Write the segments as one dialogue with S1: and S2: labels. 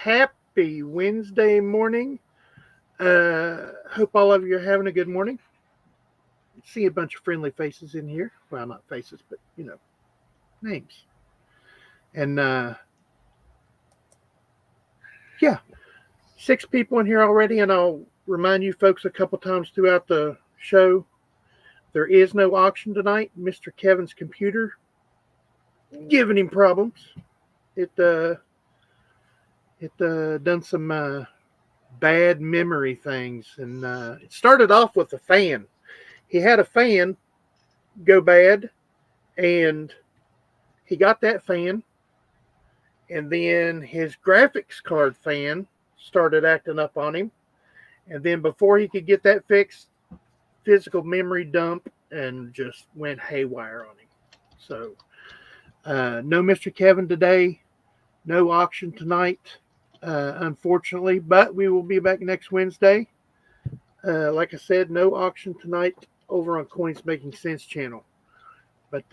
S1: happy Wednesday morning. Hope all of you are having a good morning. See a bunch of friendly faces in here. Well, not faces, but names. And yeah, 6 people in here already. And I'll remind you folks a couple times throughout the show, there is no auction tonight. Mr. Kevin's computer giving him problems. It done some bad memory things, and it started off with a fan. He had a fan go bad, and he got that fan, and then his graphics card fan started acting up on him, and then before he could get that fixed, physical memory dump and just went haywire on him. So no Mr. Kevin today, no auction tonight, unfortunately, but we will be back next Wednesday. Like I said, no auction tonight over on Coins Making Sense channel. But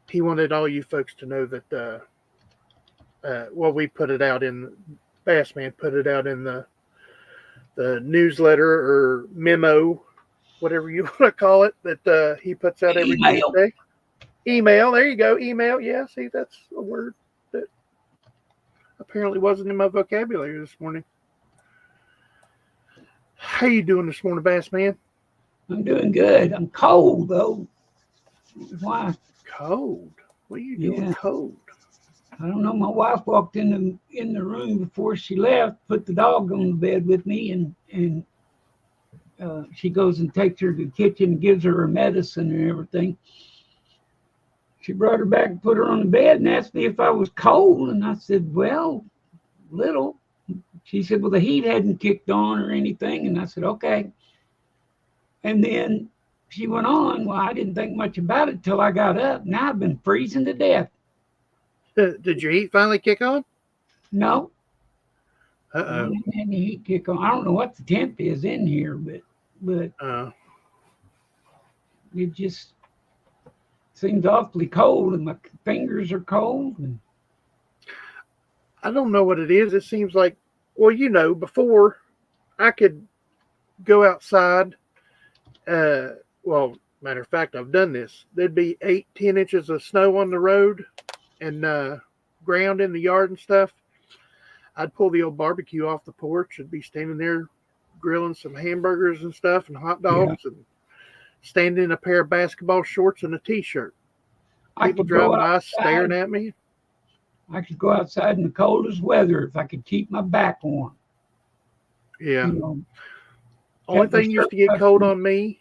S1: he wanted all you folks to know that, we put it out in, Bassman put it out in the newsletter or memo, whatever you want to call it, that he puts out every Tuesday. Email, there you go, email. Yeah, see, that's a word that apparently wasn't in my vocabulary this morning. How you doing this morning, Bass Man?
S2: I'm doing good. I'm cold though. Why?
S1: Cold? What are you doing cold?
S2: I don't know. My wife walked in the room before she left, put the dog on the bed with me, and she goes and takes her to the kitchen and gives her medicine and everything. She brought her back and put her on the bed and asked me if I was cold, and I said, well, little. She said, well, the heat hadn't kicked on or anything. And I said, okay. And then she went on. Well, I didn't think much about it till I got up. Now I've been freezing to death.
S1: Did your heat finally kick on?
S2: No.
S1: Uh-oh.
S2: I didn't have any heat kick on. I don't know what the temp is in here, but it just seems awfully cold, and my fingers are cold. And
S1: I don't know what it is. It seems like, before I could go outside, matter of fact, I've done this. There'd be 8-10 inches of snow on the road and ground in the yard and stuff. I'd pull the old barbecue off the porch and be standing there grilling some hamburgers and stuff and hot dogs and standing in a pair of basketball shorts and a t-shirt. People driving by staring at me.
S2: I could go outside in the coldest weather if I could keep my back warm.
S1: Yeah. Only thing used to get cold on me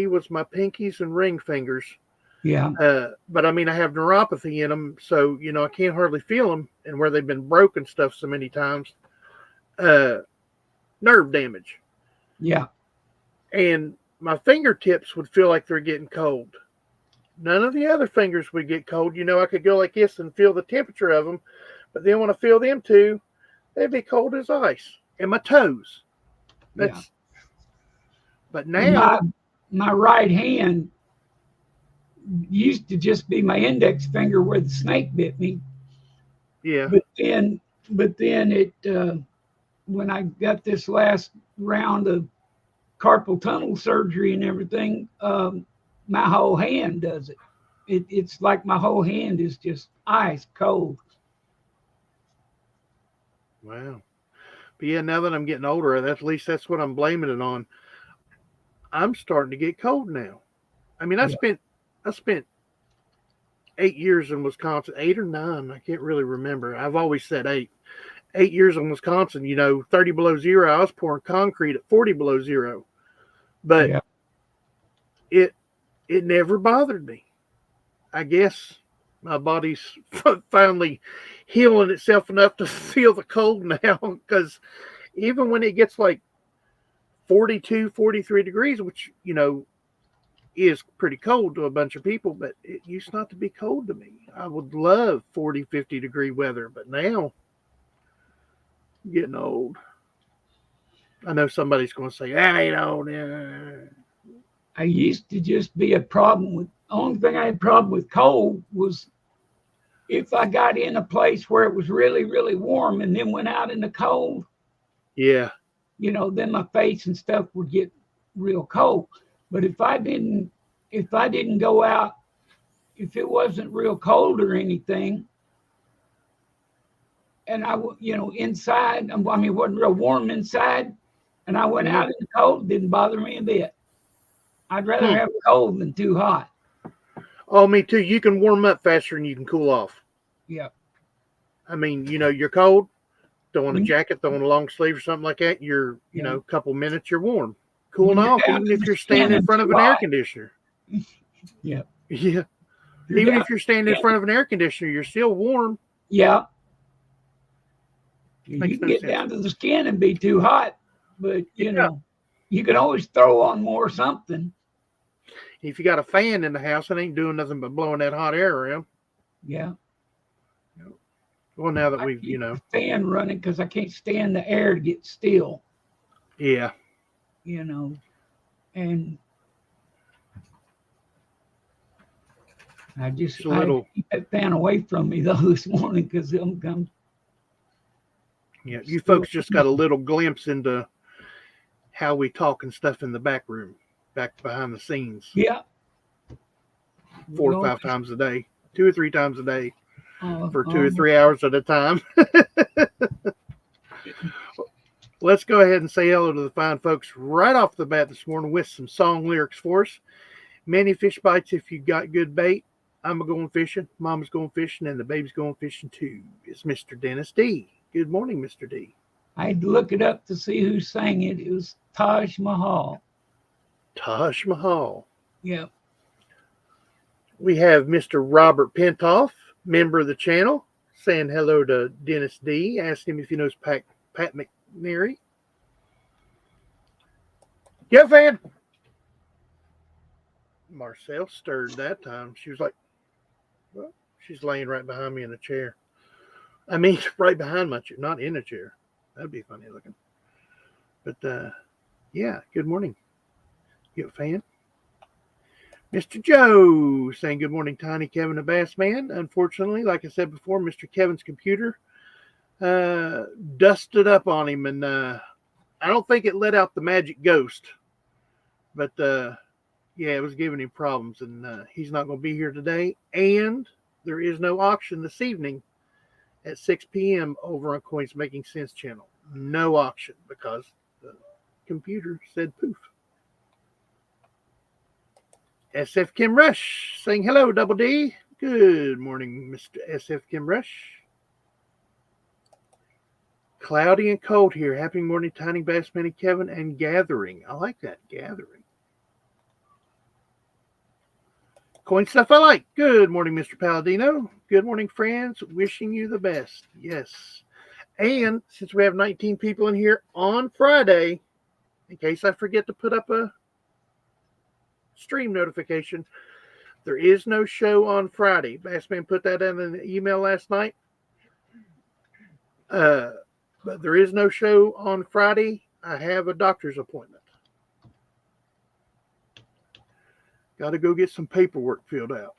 S1: was my pinkies and ring fingers.
S2: Yeah.
S1: But I have neuropathy in them, so I can't hardly feel them, and where they've been broken stuff so many times, nerve damage.
S2: Yeah.
S1: And my fingertips would feel like they're getting cold. None of the other fingers would get cold. I could go like this and feel the temperature of them, but then when I feel them too, they'd be cold as ice. And my toes. But now
S2: my right hand used to just be my index finger where the snake bit me.
S1: Yeah.
S2: But then it when I got this last round of carpal tunnel surgery and everything, my whole hand does it. It's like my whole hand is just ice cold.
S1: Wow. But yeah, now that I'm getting older, at least that's what I'm blaming it on. I'm starting to get cold now. I spent 8 years in Wisconsin, 8 or 9. I can't really remember. I've always said 8. 8 years in Wisconsin, 30 below zero. I was pouring concrete at 40 below zero. But it never bothered me. I guess my body's finally healing itself enough to feel the cold now, because even when it gets like 42, 43 degrees, which, is pretty cold to a bunch of people, but it used not to be cold to me. I would love 40, 50 degree weather, but now I'm getting old. I know somebody's going to say, that ain't old.
S2: I used to just be a problem with, the only thing I had a problem with cold was if I got in a place where it was really, really warm and then went out in the cold,
S1: Yeah.
S2: then my face and stuff would get real cold. But if I didn't go out, if it wasn't real cold or anything, and inside, it wasn't real warm inside, and I went out in the cold, it didn't bother me a bit. I'd rather have it cold than too hot.
S1: Oh, me too. You can warm up faster than you can cool off.
S2: Yeah.
S1: I mean, you're cold, throw on a jacket, throw on a long sleeve or something like that. You're, a couple minutes, you're warm. Cooling off, even if you're standing in front of an air conditioner.
S2: Yeah.
S1: Yeah. Even if you're standing in front of an air conditioner, you're still warm.
S2: Yeah. You can get down to the skin and be too hot, but you can always throw on more something.
S1: If you got a fan in the house, it ain't doing nothing but blowing that hot air around.
S2: Yeah.
S1: Well, now that we've,
S2: the fan running because I can't stand the air to get still.
S1: Yeah.
S2: And I just keep that fan away from me though this morning because I'm.
S1: Yeah, you folks just got a little glimpse into how we talk and stuff in the back room, back behind the scenes.
S2: Yeah.
S1: 4 or 5 times a day, 2 or 3 times a day, for 2 or 3 hours at a time. Let's go ahead and say hello to the fine folks right off the bat this morning with some song lyrics for us. Many fish bites if you got good bait. I'm going fishing, Mama's going fishing, and the baby's going fishing too. It's Mr. Dennis D. Good morning, Mr. D.
S2: I had to look it up to see who sang it. It was Taj Mahal.
S1: Taj Mahal.
S2: Yeah.
S1: We have Mr. Robert Pentoff, member of the channel, saying hello to Dennis D. Asked him if he knows Pat McNary. Yeah, fan. Marcel stirred that time. She was like, well, she's laying right behind me in a chair. I mean, right behind my chair, not in a chair. That'd be funny looking. But, yeah, good morning. You a fan? Mr. Joe saying good morning, Tiny Kevin the Bass Man. Unfortunately, like I said before, Mr. Kevin's computer dusted up on him, and I don't think it let out the magic ghost. But, yeah, it was giving him problems, and he's not going to be here today. And there is no auction this evening at 6 p.m. over on Coins Making Sense channel. No auction because the computer said poof. SF Kim Rush saying hello, Double D. Good morning, Mr. SF Kim Rush. Cloudy and cold here. Happy morning, Tiny Bassman and Kevin, and gathering. I like that, gathering. Coin stuff I like. Good morning, Mr. Palladino. Good morning, friends. Wishing you the best. Yes. And since we have 19 people in here on Friday, in case I forget to put up a stream notification, there is no show on Friday. Bassman put that in an email last night. But there is no show on Friday. I have a doctor's appointment. Got to go get some paperwork filled out.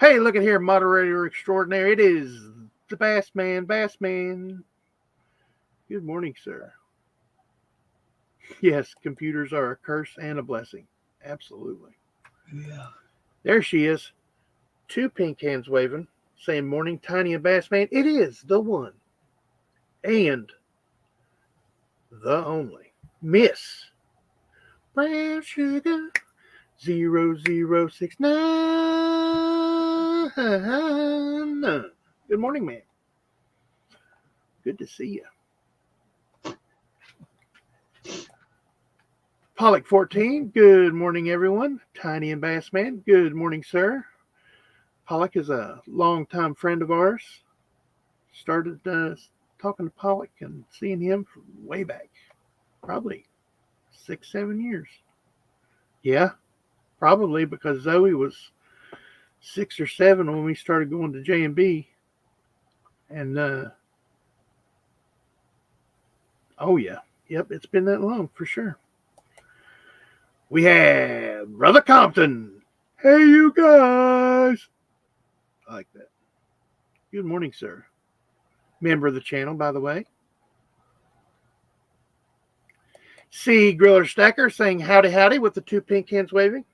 S1: Hey, look at here, moderator extraordinary. It is the Bassman. Good morning, sir. Yes, computers are a curse and a blessing. Absolutely.
S2: Yeah.
S1: There she is. 2 pink hands waving, saying morning, Tiny and Bassman. It is the one and the only Miss Brown Sugar 0069. Good morning, man. Good to see you. Pollock 14. Good morning, everyone. Tiny and Bassman. Good morning, sir. Pollock is a longtime friend of ours. Started talking to Pollock and seeing him from way back. Probably 6-7 years. Yeah, probably because Zoey was 6 or 7 when we started going to J&B. And, oh yeah. Yep, it's been that long for sure. We have Brother Compton. Hey, you guys. I like that. Good morning, sir. Member of the channel, by the way. See Griller Stacker saying howdy howdy with the two pink hands waving.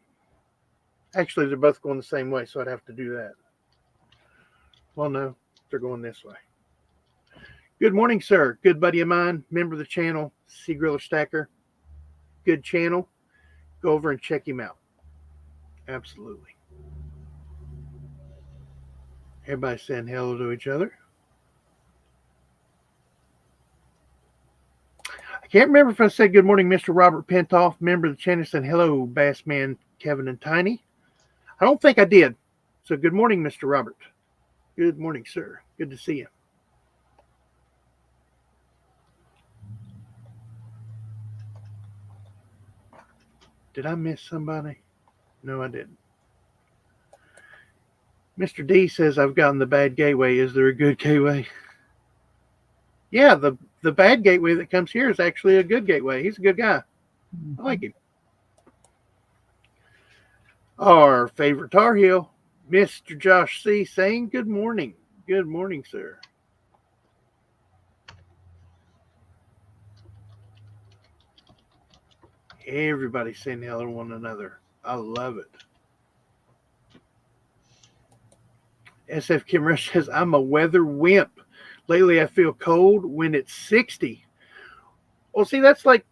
S1: Actually, they're both going the same way, so I'd have to do that. Well, no, they're going this way. Good morning, sir. Good buddy of mine, member of the channel, See Griller Stacker. Good channel. Go over and check him out. Absolutely. Everybody saying hello to each other. I can't remember if I said good morning, Mr. Robert Pentoff, member of the channel, saying hello, Bassman, Kevin, and Tiny. I don't think I did. So good morning, Mr. Robert. Good morning, sir. Good to see you. Did I miss somebody? No, I didn't. Mr. D says I've gotten the bad gateway. Is there a good gateway? Yeah, the bad gateway that comes here is actually a good gateway. He's a good guy. I like him. Our favorite Tar Heel, Mr. Josh C, saying good morning. Good morning, sir. Everybody saying hello to one another. I love it. SF Kim Rush says, I'm a weather wimp. Lately, I feel cold when it's 60. Well, see, that's like,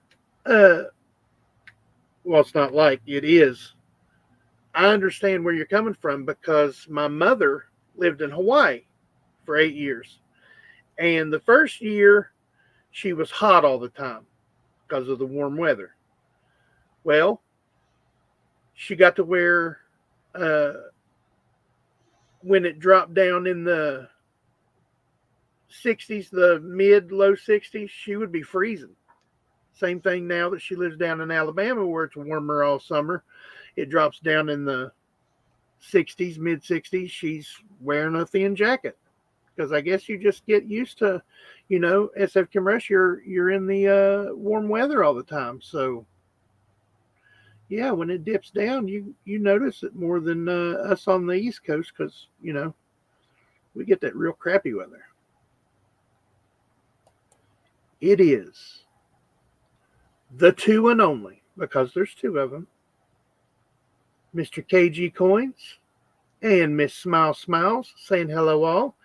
S1: well, it's not like, it is. I understand where you're coming from because my mother lived in Hawaii for 8 years. And the first year, she was hot all the time because of the warm weather. Well, she got to where, when it dropped down in the 60s, the mid-low 60s, she would be freezing. Same thing now that she lives down in Alabama where it's warmer all summer. It drops down in the 60s, mid-60s. She's wearing a thin jacket because I guess you just get used to, you know, SF Kim Rush, you're in the warm weather all the time. So, yeah, when it dips down, you notice it more than us on the East Coast because, you know, we get that real crappy weather. It is the two and only, because there's two of them, Mr. KG Coins and Miss Smile Smiles saying hello all.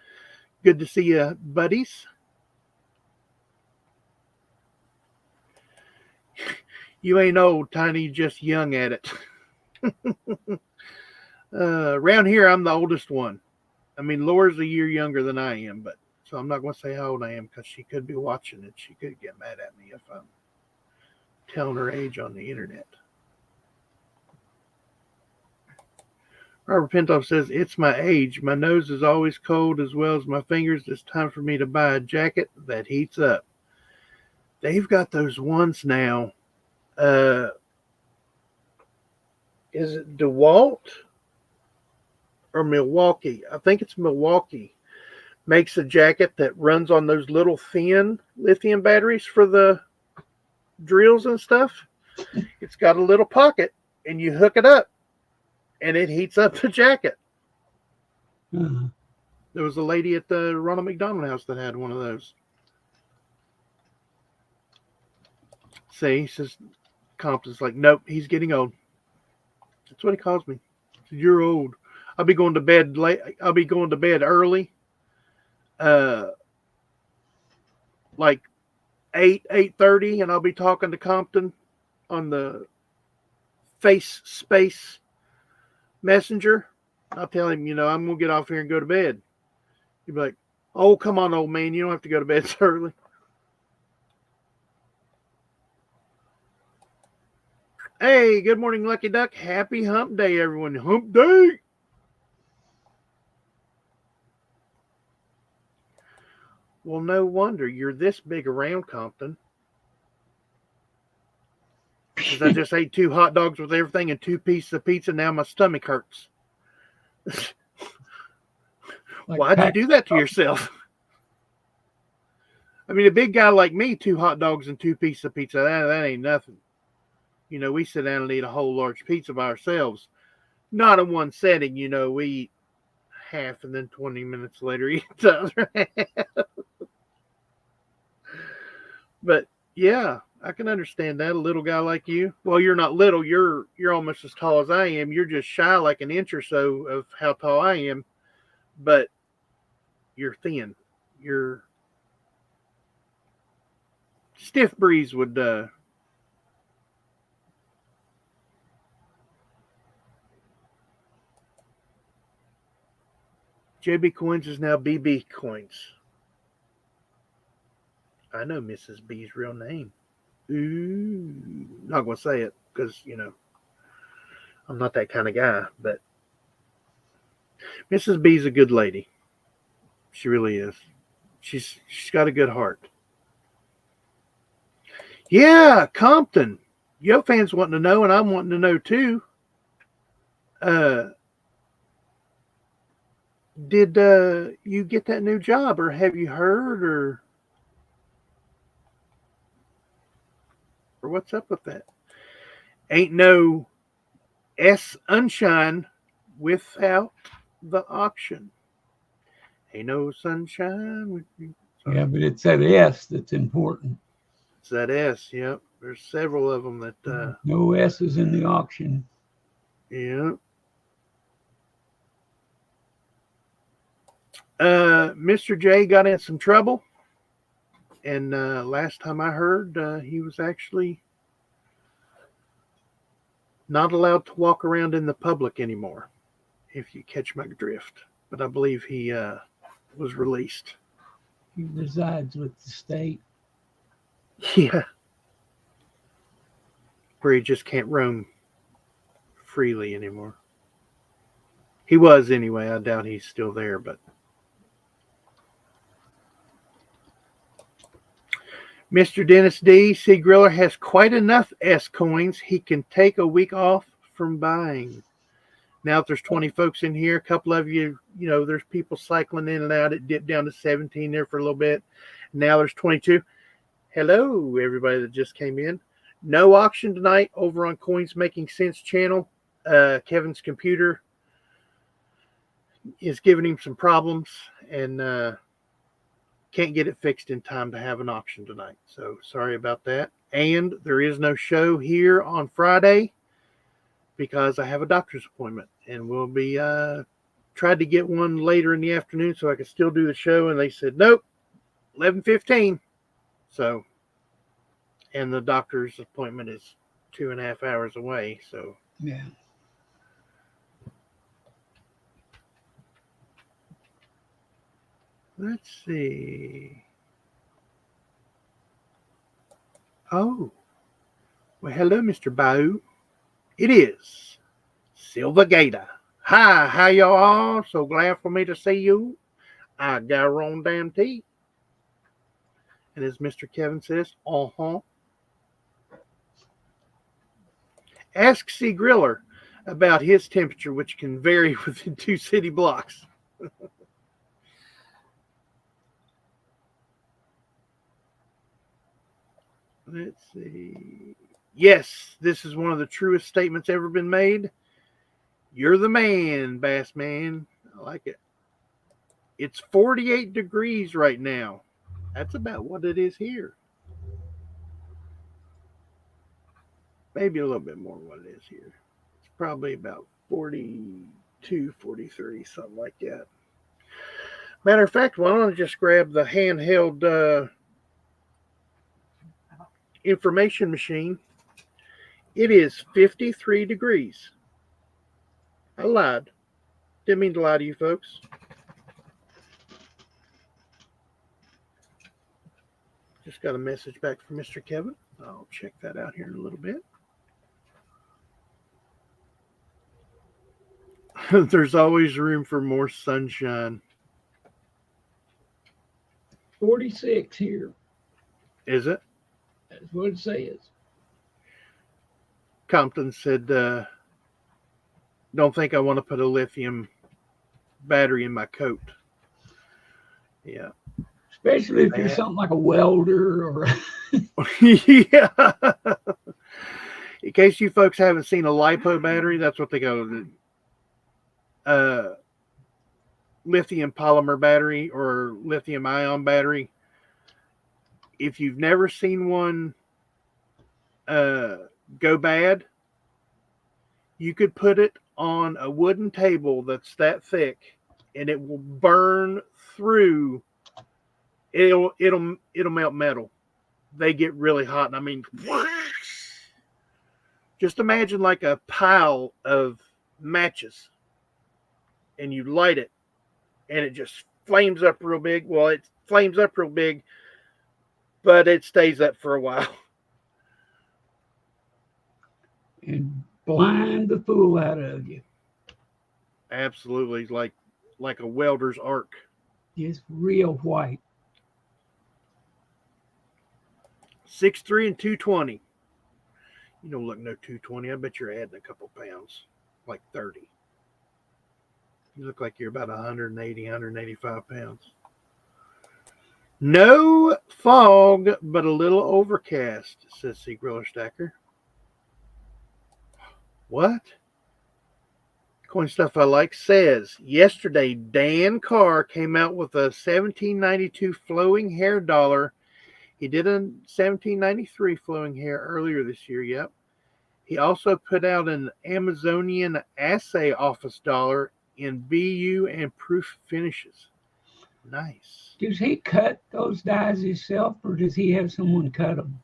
S1: Good to see you, buddies. You ain't old, Tiny, just young at it. Around here, I'm the oldest one. I mean, Laura's a year younger than I am, but so I'm not going to say how old I am because she could be watching it. She could get mad at me if I'm telling her age on the internet. Robert Pentoff says, it's my age. My nose is always cold as well as my fingers. It's time for me to buy a jacket that heats up. They've got those ones now. Is it DeWalt or Milwaukee? I think it's Milwaukee. Makes a jacket that runs on those little thin lithium batteries for the drills and stuff. It's got a little pocket and you hook it up and it heats up the jacket.
S2: Uh-huh.
S1: There was a lady at the Ronald McDonald House that had one of those. See, he says, Compton's like, nope, he's getting old. That's what he calls me. He says, you're old. I'll be going to bed late. I'll be going to bed early. Like 8:30, and I'll be talking to Compton on the Face Space Messenger. I'll tell him, you know, I'm gonna get off here and go to bed. He'd be like, oh, come on, old man, you don't have to go to bed so early. Hey, good morning, Lucky Duck. Happy hump day, everyone. Hump day. Well, no wonder you're this big around, Compton. Because I just ate 2 hot dogs with everything and 2 pieces of pizza. Now my stomach hurts.
S2: Like
S1: Why'd you do that to yourself? I mean, a big guy like me, 2 hot dogs and 2 pieces of pizza, that ain't nothing. You know, we sit down and eat a whole large pizza by ourselves. Not in one setting, you know, we eat half, and then 20 minutes later eat the other half. But yeah, I can understand that. A little guy like you. Well, you're not little. You're almost as tall as I am. You're just shy like an inch or so of how tall I am. But you're thin. You're stiff breeze would JB Coins is now BB Coins. I know Mrs. B's real name. Ooh, not gonna say it because I'm not that kind of guy. But Mrs. B's a good lady. She really is. She's got a good heart. Yeah, Compton. Yo fans wanting to know, and I'm wanting to know too. Did you get that new job, or have you heard, or what's up with that? Ain't no sunshine without the auction. Ain't no sunshine with you.
S2: Yeah, but it's that S that's important.
S1: It's that S, yep. There's several of them that
S2: no S's in the auction.
S1: Yeah. Mr. J got in some trouble, and last time I heard, he was actually not allowed to walk around in the public anymore, if you catch my drift. But I believe he was released.
S2: He resides with the state.
S1: Yeah. Where he just can't roam freely anymore. He was anyway. I doubt he's still there, but Mr. Dennis D. C. Griller has quite enough S coins. He can take a week off from buying. Now, if there's 20 folks in here, a couple of you, there's people cycling in and out. It dipped down to 17 there for a little bit. Now there's 22. Hello, everybody that just came in. No auction tonight over on Coins Making Sense channel. Kevin's computer is giving him some problems, and can't get it fixed in time to have an auction tonight. So sorry about that. And there is no show here on Friday because I have a doctor's appointment, and we'll be tried to get one later in the afternoon so I could still do the show, and they said nope, 11:15. So, and the doctor's appointment is 2.5 hours away. So
S2: yeah.
S1: Let's see. Oh. Well, hello, Mr. Bao. It is Silver Gator. Hi, how y'all are? So glad for me to see you. I got on damn tea. And as Mr. Kevin says, Ask C. Griller about his temperature, which can vary within 2 city blocks. Let's see. Yes, this is one of the truest statements ever been made. You're the man, Bass Man. I like it. It's 48 degrees right now. That's about what it is here. Maybe a little bit more than what it is here. It's probably about 42, 43, something like that. Matter of fact, why don't I just grab the handheld information machine. It is 53 degrees. I lied. Didn't mean to lie to you folks. Just got a message back from Mr. Kevin. I'll check that out here in a little bit. There's always room for more sunshine.
S2: 46 here.
S1: Is it?
S2: That's what it says.
S1: Compton said, don't think I want to put a lithium battery in my coat. Yeah.
S2: Especially if you're something like a welder or...
S1: Yeah. In case you folks haven't seen a LiPo battery, that's what they go. lithium polymer battery or lithium ion battery. If you've never seen one go bad, you could put it on a wooden table that's that thick, and it will burn through. It'll melt metal. They get really hot, and I mean, just imagine like a pile of matches, and you light it, and it just flames up real big. Well, it flames up real big, but it stays up for a while.
S2: And blind the fool out of you.
S1: Absolutely, like a welder's arc.
S2: Just real white.
S1: 6'3" and 220. You don't look no 220. I bet you're adding a couple pounds, like 30. You look like you're about 180, 185 pounds. No fog, but a little overcast, says Sea Griller Stacker. What? Coin Stuff I Like says, yesterday Dan Carr came out with a 1792 flowing hair dollar. He did a 1793 flowing hair earlier this year, yep. He also put out an Amazonian assay office dollar in BU and proof finishes. Nice.
S2: Does he cut those dies himself, or does he have someone cut them?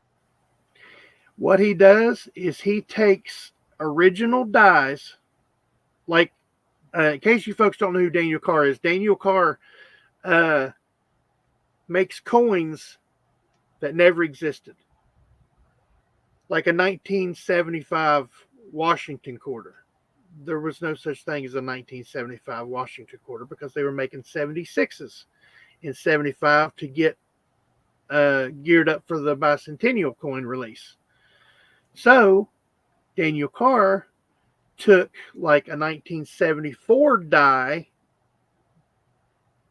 S1: What he does is he takes original dies, like, in case you folks don't know who Daniel Carr is, Daniel Carr makes coins that never existed. Like a 1975 Washington quarter. There was no such thing as a 1975 Washington quarter because they were making 76s in 75 to get geared up for the bicentennial coin release. So Daniel Carr took like a 1974 die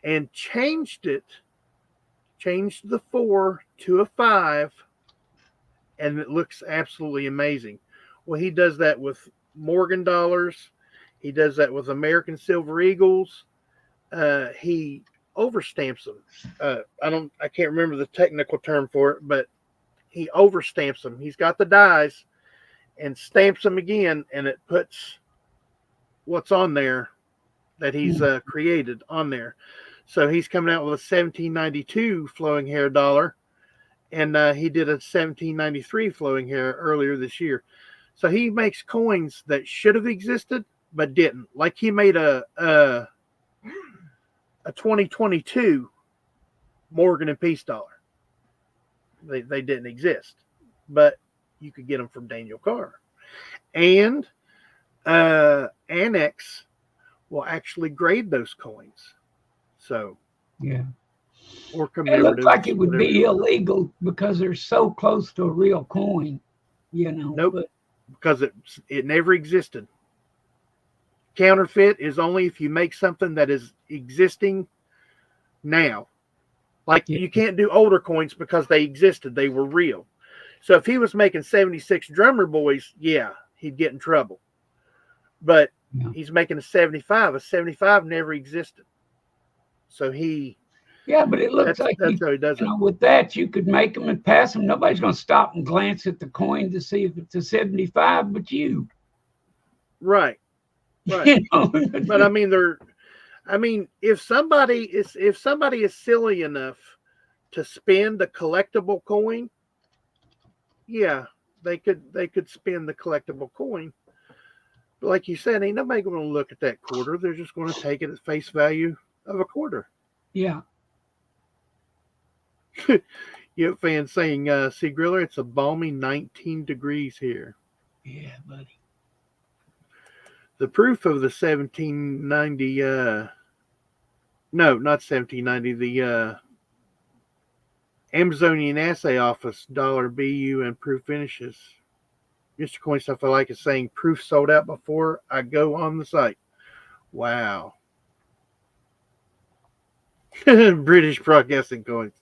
S1: and changed the 4 to a 5, and it looks absolutely amazing. Well, he does that with Morgan dollars. He does that with American Silver Eagles. He overstamps them. I can't remember the technical term for it, but he overstamps them. He's got the dies and stamps them again, and it puts what's on there that he's created on there. So he's coming out with a 1792 flowing hair dollar, and he did a 1793 flowing hair earlier this year. So he makes coins that should have existed but didn't. Like he made a 2022 Morgan and Peace dollar. They didn't exist, but you could get them from Daniel Carr. And Annex will actually grade those coins. So
S2: yeah,
S1: or
S2: it looks like it would be illegal because they're so close to a real coin, you know.
S1: Nope, because it never existed. Counterfeit is only if you make something that is existing now. Like you can't do older coins because they existed; they were real. So if he was making 76 drummer boys, yeah, he'd get in trouble. But he's making a 75. A 75 never existed. So he...
S2: Yeah, but it looks like
S1: that's how he does it.
S2: With that, you could make them and pass them. Nobody's going to stop and glance at the coin to see if it's a 75, but you.
S1: Right. Right. You know? But I mean, if somebody is silly enough to spend a collectible coin, yeah, they could spend the collectible coin. But like you said, ain't nobody going to look at that quarter. They're just going to take it at face value of a quarter.
S2: Yeah.
S1: You fans saying, Sea Griller, it's a balmy 19 degrees here.
S2: Yeah, buddy.
S1: The proof of the 1790, no, not 1790, the Amazonian Assay Office dollar BU and proof finishes. Mr. Coin Stuff I Like is saying proof sold out before I go on the site. Wow. British Broadcasting Coins.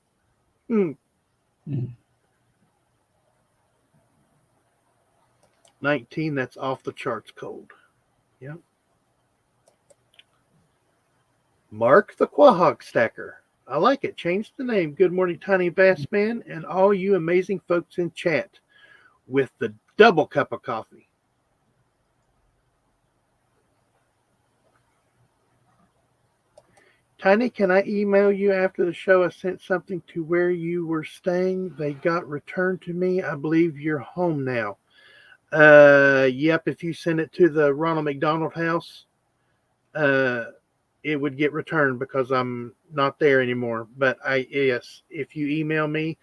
S1: 19, that's off the charts cold. Yep. Mark the Quahog Stacker. I like it. Change the name. Good morning, Tiny Bass Man, and all you amazing folks in chat with the double cup of coffee. Tiny, can I email you after the show? I sent something to where you were staying. They got returned to me. I believe you're home now. Yep. If you send it to the Ronald McDonald House, it would get returned because I'm not there anymore. But yes, if you email me,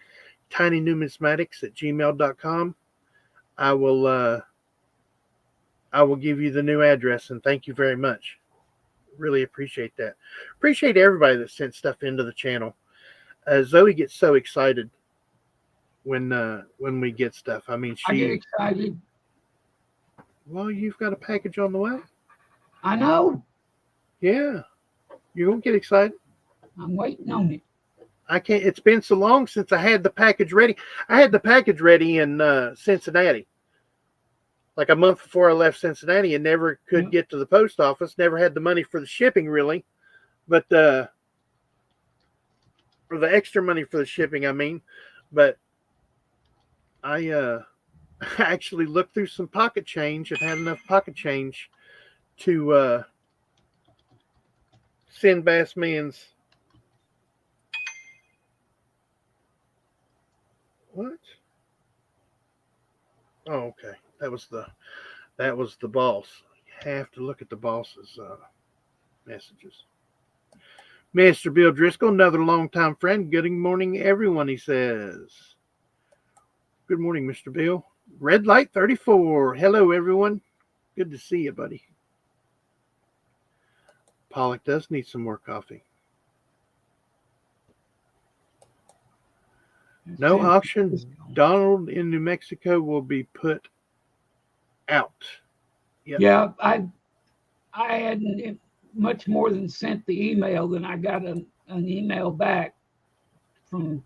S1: tinynumismatics@gmail.com, I will give you the new address, and thank you very much. Really appreciate that. Appreciate everybody that sent stuff into the channel. Zoey gets so excited when we get stuff. I mean,
S2: I get excited.
S1: Well, you've got a package on the way.
S2: I know.
S1: Yeah, you're gonna get excited.
S2: I'm waiting on it.
S1: I can't. It's been so long since I had the package ready. I had the package ready in Cincinnati, like a month before I left Cincinnati, and never could get to the post office. Never had the money for the shipping, really, but for the extra money for the shipping, I mean. But I actually looked through some pocket change and had enough pocket change to send Bassman's. What? Oh, okay. That was the boss. You have to look at the boss's messages. Mr. Bill Driscoll, another longtime friend. Good morning, everyone, he says. Good morning, Mr. Bill. Red Light 34. Hello, everyone. Good to see you, buddy. Pollock does need some more coffee. No auction. Donald in New Mexico will be put out.
S2: Yep. Yeah, I hadn't much more than sent the email, then I got an email back from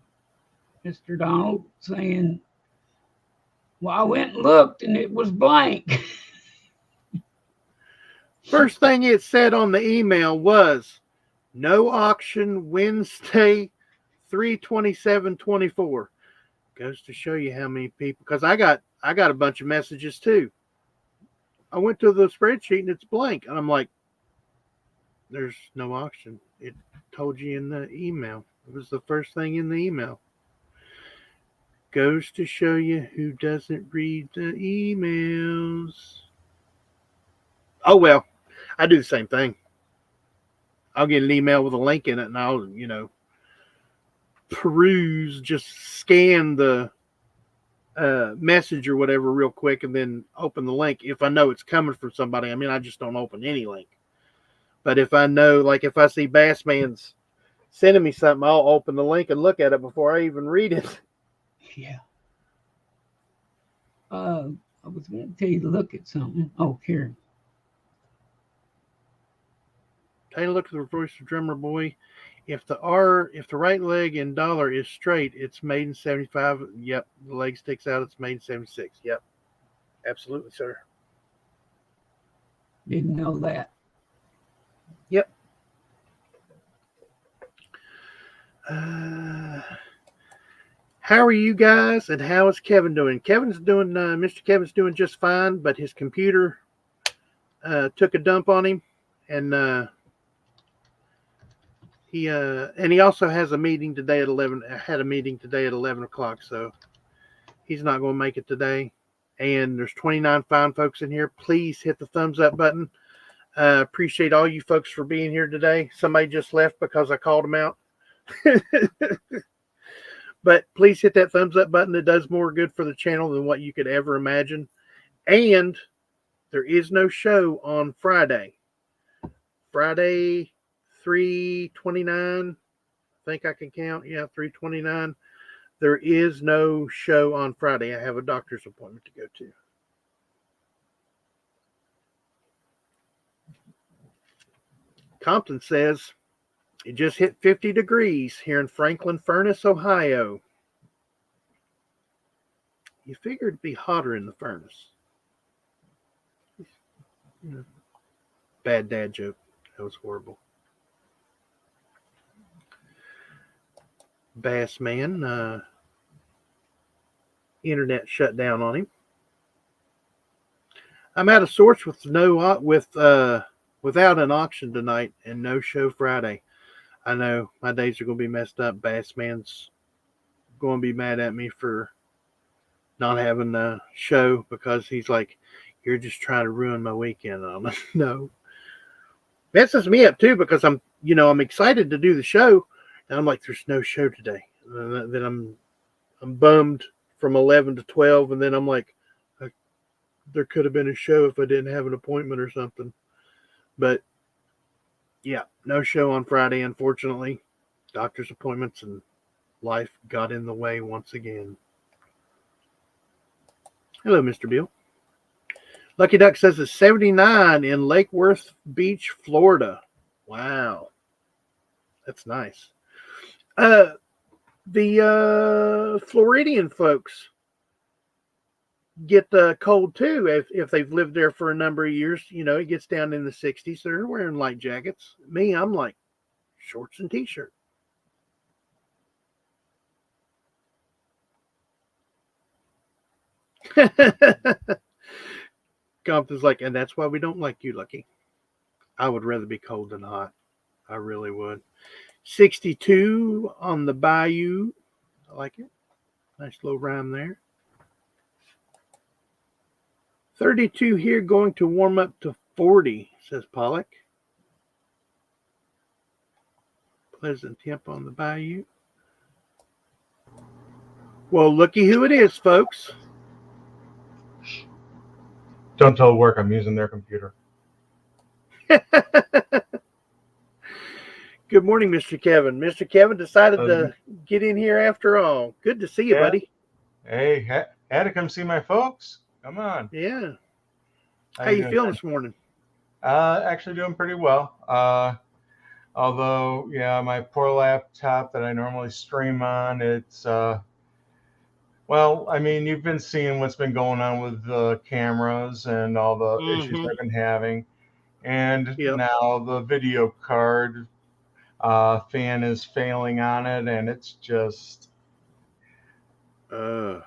S2: Mr. Donald saying, well, I went and looked and it was blank.
S1: First thing it said on the email was no auction Wednesday 3/27/24. Goes to show you how many people, because I got a bunch of messages too. I went to the spreadsheet and it's blank. And I'm like, there's no auction. It told you in the email. It was the first thing in the email. Goes to show you who doesn't read the emails. Oh, well, I do the same thing. I'll get an email with a link in it and I'll, peruse, just scan the message or whatever real quick and then open the link if I know it's coming from somebody. I mean, I just don't open any link. But if I know, like if I see Bassman's sending me something, I'll open the link and look at it before I even read it.
S2: Yeah. I was going to tell you to look at something. Oh, here.
S1: Take a look at the voice of Drummer Boy. If the right leg in dollar is straight, it's made in 75. Yep. The leg sticks out, it's made in 76. Yep. Absolutely, sir.
S2: Didn't know that.
S1: Yep. How are you guys, and how is Kevin doing? Mr. Kevin's doing just fine, but his computer took a dump on him, and he also has a meeting today at 11. Had a meeting today at 11 o'clock, so he's not going to make it today. And there's 29 fine folks in here. Please hit the thumbs up button. Appreciate all you folks for being here today. Somebody just left because I called them out. But please hit that thumbs up button. It does more good for the channel than what you could ever imagine. And there is no show on Friday. Friday, 3/29. I think I can count. Yeah, 3/29. There is no show on Friday. I have a doctor's appointment to go to. Compton says it just hit 50 degrees here in Franklin Furnace, Ohio. You figured it'd be hotter in the furnace. Bad dad joke. That was horrible. Bass Man. Internet shut down on him. I'm out of sorts with without an auction tonight and no show Friday. I know my days are going to be messed up. Bass Man's going to be mad at me for not having a show because he's like, you're just trying to ruin my weekend. I'm like, no. Messes me up too because I'm excited to do the show, and I'm like, there's no show today. And then I'm bummed from 11 to 12, and then I'm like, there could have been a show if I didn't have an appointment or something. But yeah, no show on Friday, unfortunately. Doctor's appointments and life got in the way once again. Hello, Mr. Bill. Lucky Duck says it's 79 in Lake Worth Beach, Florida. Wow. That's nice. The Floridian folks get cold too if they've lived there for a number of years. It gets down in the 60s. So they're wearing light jackets. Me, I'm like shorts and t-shirt. Compton's like, and that's why we don't like you, Lucky. I would rather be cold than hot. I really would. 62 on the Bayou. I like it. Nice little rhyme there. 32 here, going to warm up to 40, says Pollock. Pleasant temp on the Bayou. Well, looky who it is, folks.
S3: Don't tell work I'm using their computer.
S1: Good morning, Mr. Kevin. Mr. Kevin decided to get in here after all. Good to see you, buddy.
S3: Hey, had to come see my folks. Come on.
S1: Yeah. How you feeling this morning?
S3: Actually doing pretty well. Although, my poor laptop that I normally stream on, it's well, I mean, you've been seeing what's been going on with the cameras and all the issues I've been having. And now the video card fan is failing on it, and it's just... oh,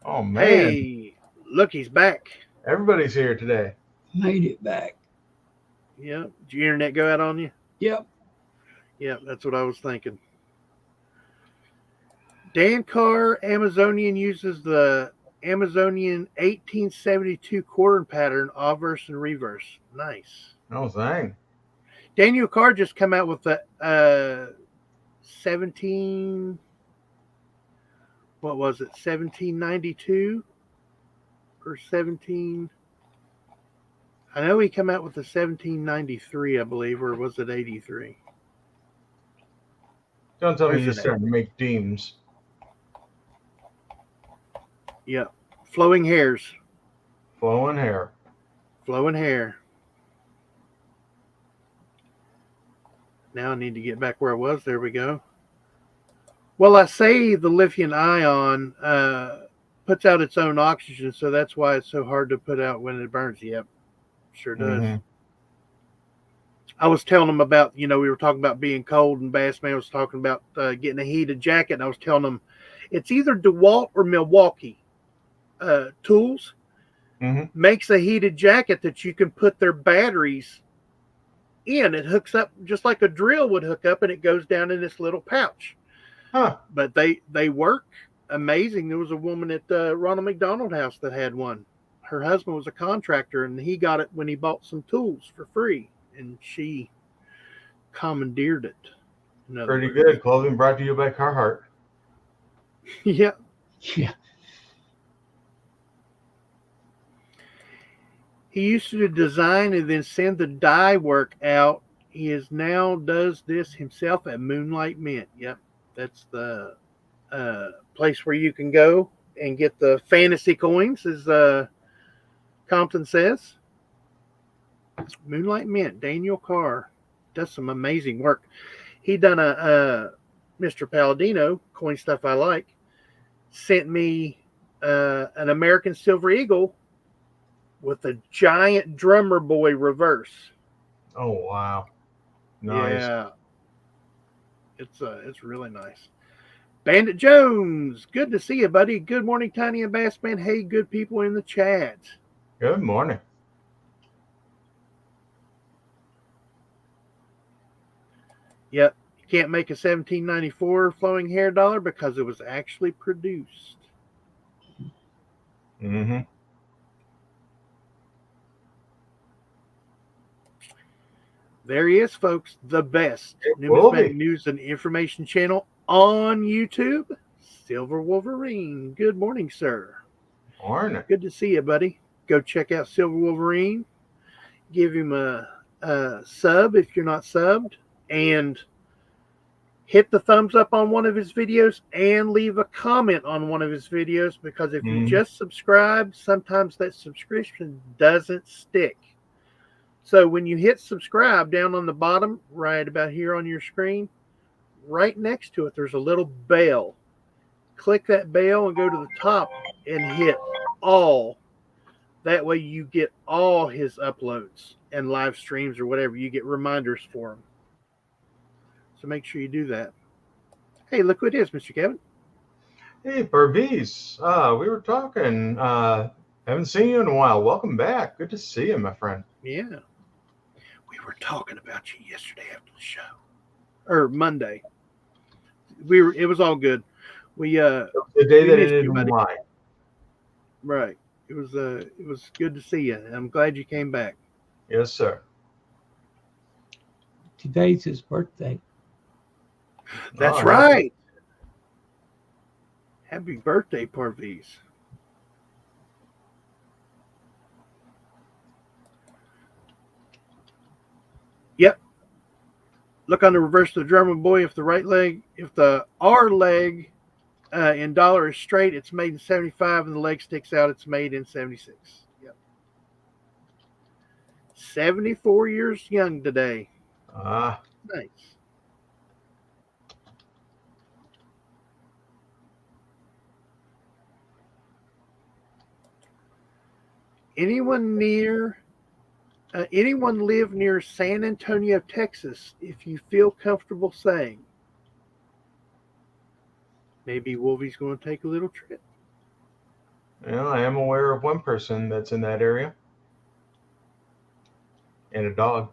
S3: man.
S1: Hey, look, he's back.
S3: Everybody's here today.
S2: Made it back.
S1: Yeah. Did your internet go out on you?
S2: Yep.
S1: Yeah, that's what I was thinking. Dan Carr, Amazonian, uses the Amazonian 1872 quarter pattern, obverse and reverse. Nice.
S3: Oh, dang.
S1: Daniel Carr just come out with the 1792 or 17? I know he came out with the 1793, I believe, or was it 83?
S3: Don't tell me you started to make deems.
S1: Yeah. Flowing hairs.
S3: Flowing hair.
S1: Flowing hair. Now I need to get back where I was. There we go. Well, I say the lithium ion puts out its own oxygen, so that's why it's so hard to put out when it burns. Yep, sure does. Mm-hmm. I was telling them about, we were talking about being cold, and Bassman was talking about getting a heated jacket, and I was telling them it's either DeWalt or Milwaukee Tools makes a heated jacket that you can put their batteries in. It hooks up just like a drill would hook up, and it goes down in this little pouch.
S3: Huh.
S1: But they work amazing. There was a woman at Ronald McDonald House that had one. Her husband was a contractor, and he got it when he bought some tools for free, and she commandeered it.
S3: Pretty good. Clothing brought to you by Carhartt.
S1: Yeah.
S2: Yeah.
S1: He used to design and then send the dye work out. He now does this himself at Moonlight Mint. Yep. That's the place where you can go and get the fantasy coins, as Compton says. Moonlight Mint. Daniel Carr does some amazing work. He done a Mr. Palladino, coin stuff I like, sent me an American Silver Eagle with a giant drummer boy reverse.
S3: Oh, wow. Nice.
S1: Yeah. It's really nice. Bandit Jones, good to see you, buddy. Good morning, Tiny and Bassman. Hey, good people in the chat.
S3: Good morning.
S1: Yep, you can't make a 1794 flowing hair dollar because it was actually produced.
S3: Mm-hmm.
S1: There he is, folks. The best
S3: It will
S1: numismatic
S3: be.
S1: news and information channel on YouTube. Silver Wolverine. Good morning, sir.
S3: Morning.
S1: Good to see you, buddy. Go check out Silver Wolverine. Give him a sub if you're not subbed. And hit the thumbs up on one of his videos and leave a comment on one of his videos, because if you just subscribe, sometimes that subscription doesn't stick. So when you hit subscribe down on the bottom, right about here on your screen, right next to it, there's a little bell. Click that bell and go to the top and hit all. That way you get all his uploads and live streams or whatever. You get reminders for them. So make sure you do that. Hey, look who it is, Mr. Kevin.
S3: Hey, Parviz. We were talking. Haven't seen you in a while. Welcome back. Good to see you, my friend.
S1: Yeah. We were talking about you yesterday after the show. Or Monday. It was all good.
S3: The day that it didn't lie.
S1: Right. It was good to see you. I'm glad you came back.
S3: Yes, sir.
S2: Today's his birthday.
S1: That's right. Happy birthday, Parviz. Yep. Look on the reverse of the German boy. If the R leg in dollar is straight, it's made in 75, and the leg sticks out, it's made in 76. Yep. 74 years young today. Nice. Anyone live near San Antonio, Texas, if you feel comfortable saying? Maybe Wolvie's going to take a little trip.
S3: Well, I am aware of one person that's in that area. And a dog.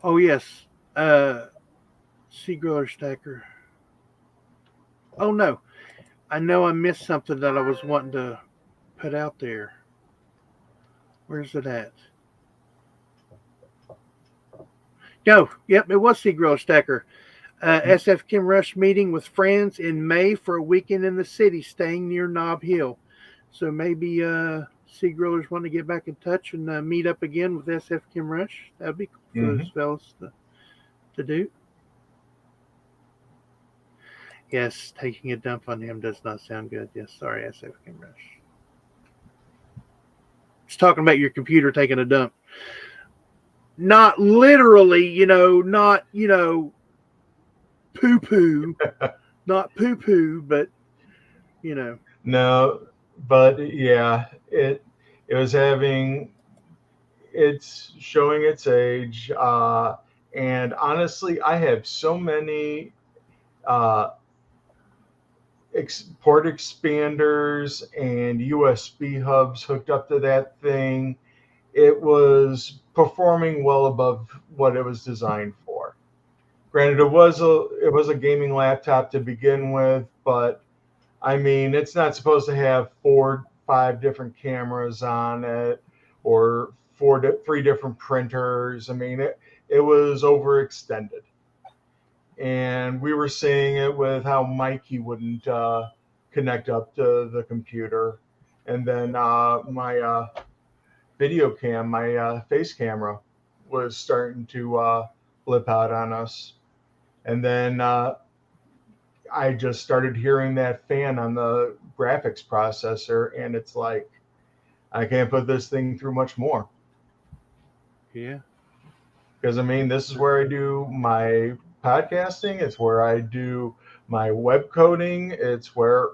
S1: Oh, yes. Sea Griller Stacker. Oh, no. I know I missed something that I was wanting to put out there. Where's it at? No, yep, it was Sea Griller Stacker. SF Kim Rush meeting with friends in May for a weekend in the city, staying near Nob Hill. So maybe Sea Grillers want to get back in touch and meet up again with SF Kim Rush. That'd be cool for those fellas to do. Yes, taking a dump on him does not sound good. Yes, sorry, SF Kim Rush. It's talking about your computer taking a dump. Not literally, not, poo-poo. Not poo-poo, but,
S3: No, but yeah, it's showing its age. And honestly, I have so many port expanders and USB hubs hooked up to that thing. It was performing well above what it was designed for. Granted, it was a gaming laptop to begin with, but I mean, it's not supposed to have 4-5 different cameras on it or 3 different printers. I mean, it was overextended. And we were seeing it with how Mikey wouldn't connect up to the computer. And then my video cam, my face camera was starting to blip out on us. And then I just started hearing that fan on the graphics processor, and it's like, I can't put this thing through much more.
S1: Yeah.
S3: Because, I mean, this is where I do my podcasting. It's where I do my web coding. It's where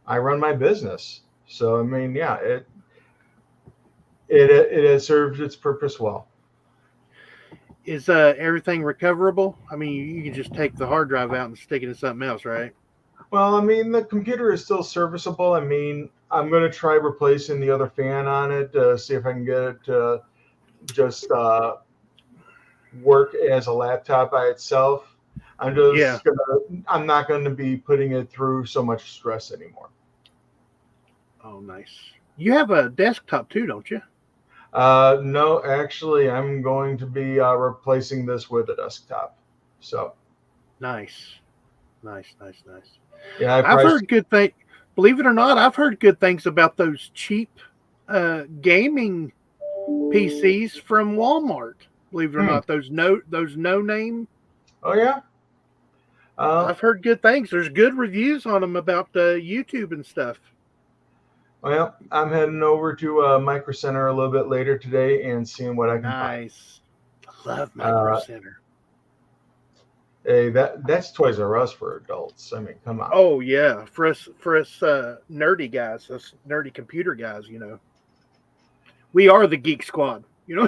S3: I run my business. So, I mean, yeah, It has served its purpose well.
S1: Is everything recoverable? I mean, you can just take the hard drive out and stick it in something else, right?
S3: Well, I mean, the computer is still serviceable. I mean, I'm going to try replacing the other fan on it to see if I can get it to just work as a laptop by itself.
S1: Yeah.
S3: I'm not going to be putting it through so much stress anymore.
S1: Oh, nice. You have a desktop too, don't you?
S3: No, actually, I'm going to be replacing this with a desktop. So,
S1: Nice.
S3: yeah,
S1: I've heard good things. Believe it or not, I've heard good things about those cheap gaming PCs from Walmart. Believe it or not, those no name.
S3: Oh yeah.
S1: I've heard good things. There's good reviews on them about YouTube and stuff.
S3: Well, I'm heading over to Micro Center a little bit later today and seeing what I can find.
S1: Nice. I love Micro Center.
S3: Hey, that's Toys R Us for adults. I mean, come on.
S1: Oh yeah, for us nerdy guys, us nerdy computer guys, you know. We are the Geek Squad, you know.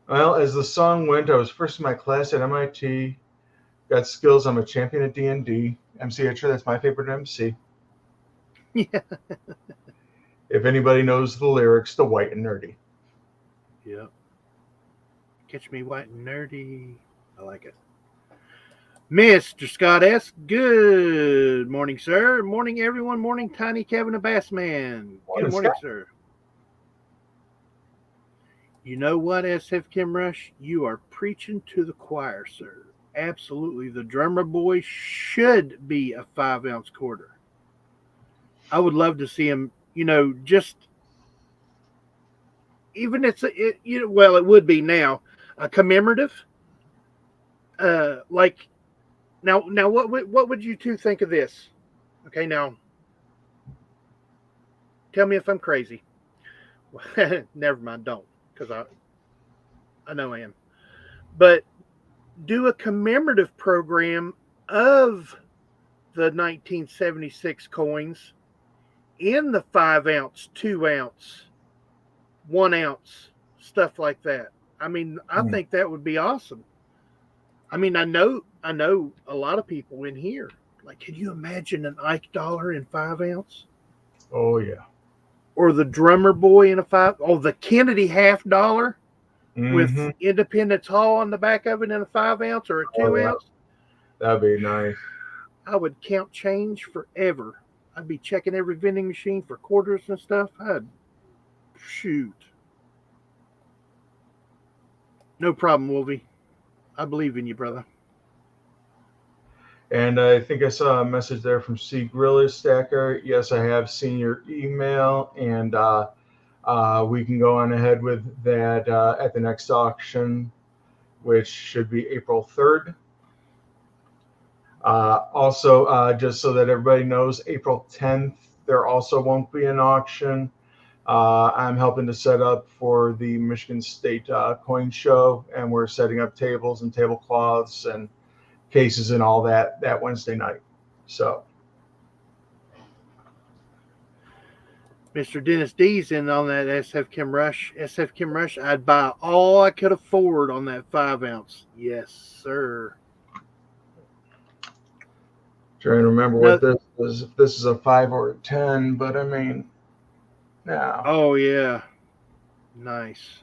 S3: Well, as the song went, I was first in my class at MIT. Got skills. I'm a champion at D&D. MCHer, that's my favorite MC.
S1: Yeah.
S3: If anybody knows the lyrics, the white and nerdy.
S1: Yeah. Catch me white and nerdy. I like it. Mr. Scott S. Good morning, sir. Morning, everyone. Morning, Tiny Kevin and Bassman. Good morning, sir. You know what, SF Kim Rush? You are preaching to the choir, sir. Absolutely. The drummer boy should be a 5-ounce quarter. I would love to see him, you know, just even it would be now a commemorative. Like now, what would you two think of this? Okay, now tell me if I'm crazy. Never mind, don't, because I know I am. But do a commemorative program of the 1976 coins in the 5-ounce, 2-ounce, 1-ounce, stuff like that. I mean, I think that would be awesome. I mean, I know a lot of people in here. Like, can you imagine an Ike dollar in 5-ounce?
S3: Oh yeah.
S1: Or the drummer boy in a 5? Oh, the Kennedy $half with Independence Hall on the back of it in a 5-ounce or a 2-ounce.
S3: That'd be nice.
S1: I would count change forever. I'd be checking every vending machine for quarters and stuff. Shoot. No problem, Wolvie. I believe in you, brother.
S3: And I think I saw a message there from C. Griller Stacker. Yes, I have seen your email, and we can go on ahead with that at the next auction, which should be April 3rd. Also, just so that everybody knows, April 10th, there also won't be an auction. I'm helping to set up for the Michigan State Coin Show, and we're setting up tables and tablecloths and cases and all that Wednesday night. So,
S1: Mr. Dennis D's in on that SF Kim Rush. SF Kim Rush, I'd buy all I could afford on that 5-ounce. Yes, sir.
S3: Trying to remember what this is, if this is a 5 or a 10, but I mean, now.
S1: Oh, yeah. Nice.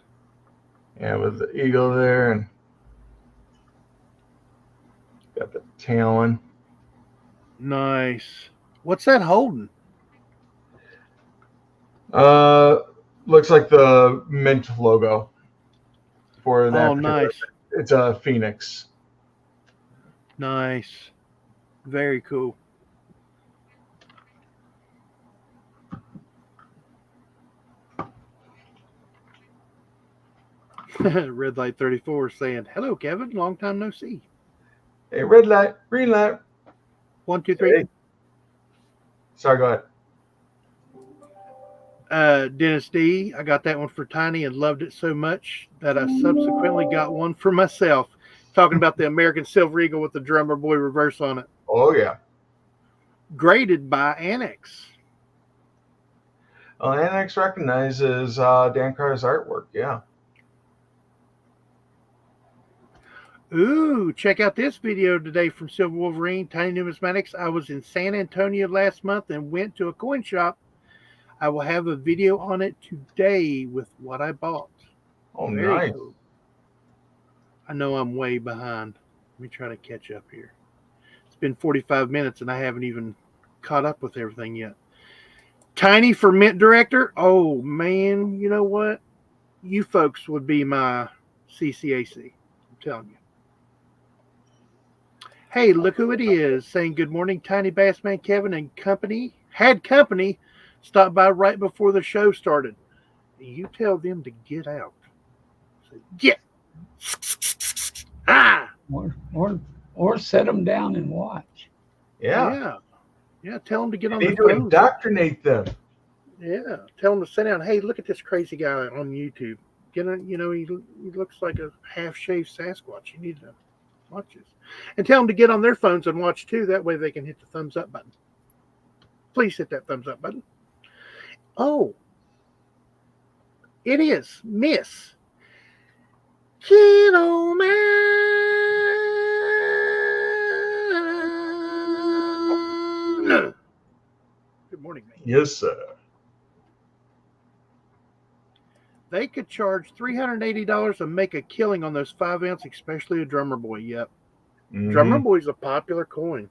S3: Yeah, with the eagle there and got the Talon.
S1: Nice. What's that holding?
S3: Looks like the Mint logo for that.
S1: Oh, nice.
S3: It's a Phoenix.
S1: Nice. Very cool. Red Light 34 saying, hello, Kevin. Long time no see.
S3: Hey, red light, green light.
S1: 1, 2, 3.
S3: Hey. Sorry, go
S1: ahead. Dennis D, I got that one for Tiny and loved it so much that I subsequently got one for myself. Talking about the American Silver Eagle with the drummer boy reverse on it.
S3: Oh, yeah.
S1: Graded by Annex.
S3: Well, Annex recognizes Dan Carr's artwork. Yeah.
S1: Ooh, check out this video today from Silver Wolverine, Tiny Numismatics. I was in San Antonio last month and went to a coin shop. I will have a video on it today with what I bought.
S3: Oh,
S1: Very
S3: nice.
S1: cool. I know I'm way behind. Let me try to catch up here. It's been 45 minutes and I haven't even caught up with everything yet. Tiny for Mint Director. Oh, man, you know what? You folks would be my CCAC. I'm telling you. Hey, look who it is saying good morning, Tiny Bassman Kevin and company. Had company stop by right before the show started. You tell them to get out. Say, get. Ah.
S2: Or set them down and watch.
S3: Yeah.
S1: Yeah. Tell them to get on
S3: You
S1: the
S3: need to
S1: phone.
S3: indoctrinate them.
S1: Yeah. Tell them to sit down. Hey, look at this crazy guy on YouTube. Get on, you know, he looks like a half-shaved Sasquatch. You need to watch this. And tell them to get on their phones and watch too. That way they can hit the thumbs up button. Please hit that thumbs up button. Oh, it is Miss Kiddo Man. Good morning, man.
S3: Yes, sir.
S1: They could charge $380 and make a killing on those 5-ounce, especially a Drummer Boy. Yep.
S3: Mhm.
S1: Drummer Boy's a popular coin.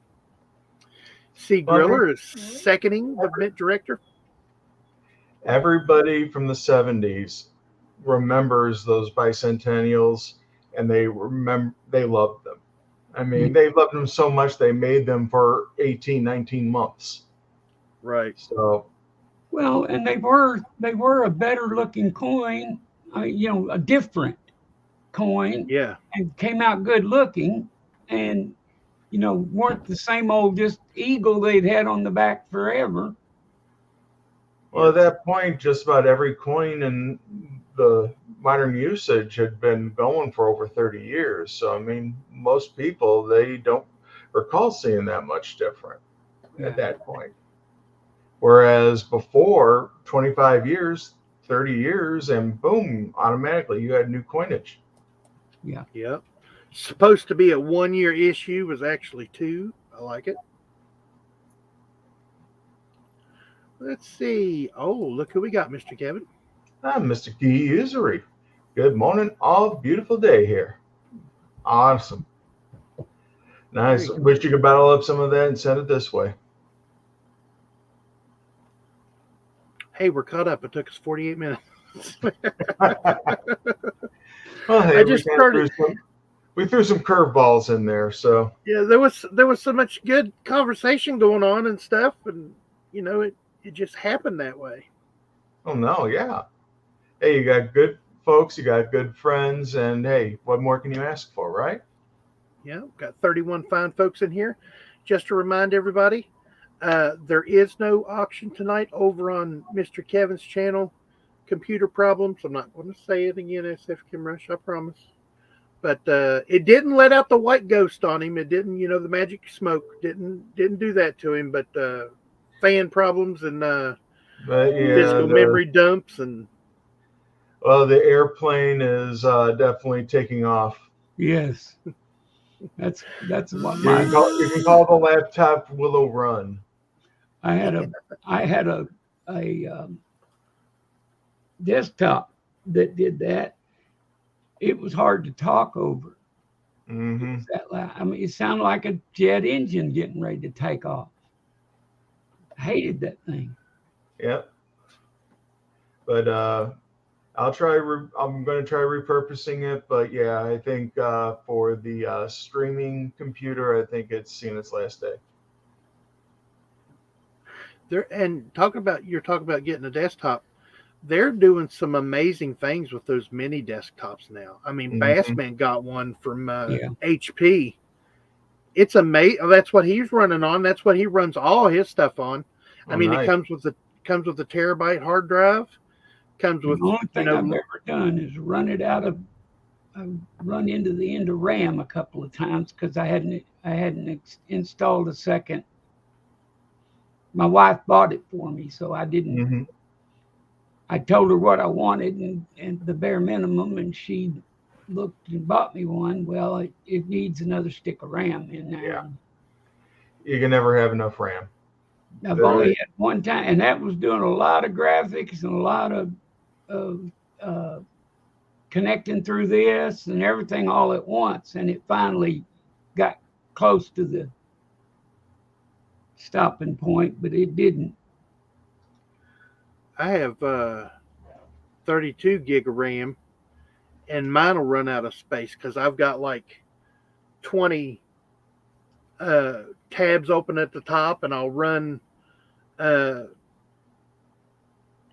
S1: C. Griller is seconding the Mint Director.
S3: Everybody from the 70s remembers those bicentennials, and they loved them. I mean, they loved them so much they made them for 18, 19 months.
S1: Right.
S3: So,
S2: well, and they were a better looking coin, a different coin.
S1: Yeah.
S2: And came out good looking, and weren't the same old just eagle they'd had on the back forever.
S3: Well, at that point, just about every coin in the modern usage had been going for over 30 years. So, I mean, most people, they don't recall seeing that much different at that point. Whereas before, 25 years, 30 years, and boom, automatically you had new coinage.
S2: Yeah.
S1: Yep. Supposed to be a 1-year issue, was actually 2. I like it. Let's see. Oh, look who we got, Mr. Kevin.
S3: I'm Mr. Key Usury. Good morning. All beautiful day here. Awesome. Nice. Wish you could battle up some of that and send it this way.
S1: Hey, we're caught up. It took us 48 minutes.
S3: Well, hey,
S1: I just started.
S3: We threw some curveballs in there, so
S1: yeah, there was so much good conversation going on and stuff, and it just happened that way.
S3: Oh no, yeah. Hey, you got good folks, you got good friends, and hey, what more can you ask for, right?
S1: Yeah, got 31 fine folks in here. Just to remind everybody, there is no auction tonight over on Mr. Kevin's channel. Computer problems. I'm not going to say it again, SF Kim Rush, I promise. But it didn't let out the white ghost on him. It didn't, the magic smoke didn't do that to him. But fan problems and physical memory dumps and.
S3: Well, the airplane is definitely taking off.
S2: Yes, that's what
S3: you can call the laptop Willow Run.
S2: I had a desktop that did that. It was hard to talk over.
S3: Mm-hmm.
S2: It was that loud. I mean, it sounded like a jet engine getting ready to take off. I hated that thing.
S3: Yep. But I'm going to try repurposing it. But yeah, I think for the streaming computer, I think it's seen its last day.
S1: You're talking about getting a desktop. They're doing some amazing things with those mini desktops now. I mean, Bassman got one from HP. It's amazing. That's what he's running on. That's what he runs all his stuff on. I mean, nice. It comes with a terabyte hard drive. Comes with
S2: the only thing I've ever done is run into the end of RAM a couple of times because I hadn't installed a second. My wife bought it for me, so I didn't. I told her what I wanted and the bare minimum, and she looked and bought me one. Well, it needs another stick of RAM in there.
S3: Yeah. You can never have enough RAM.
S2: I've only had one time, and that was doing a lot of graphics and a lot of connecting through this and everything all at once, and it finally got close to the stopping point, but it didn't.
S1: I have 32 gig of RAM, and mine will run out of space because I've got like 20 tabs open at the top, and I'll run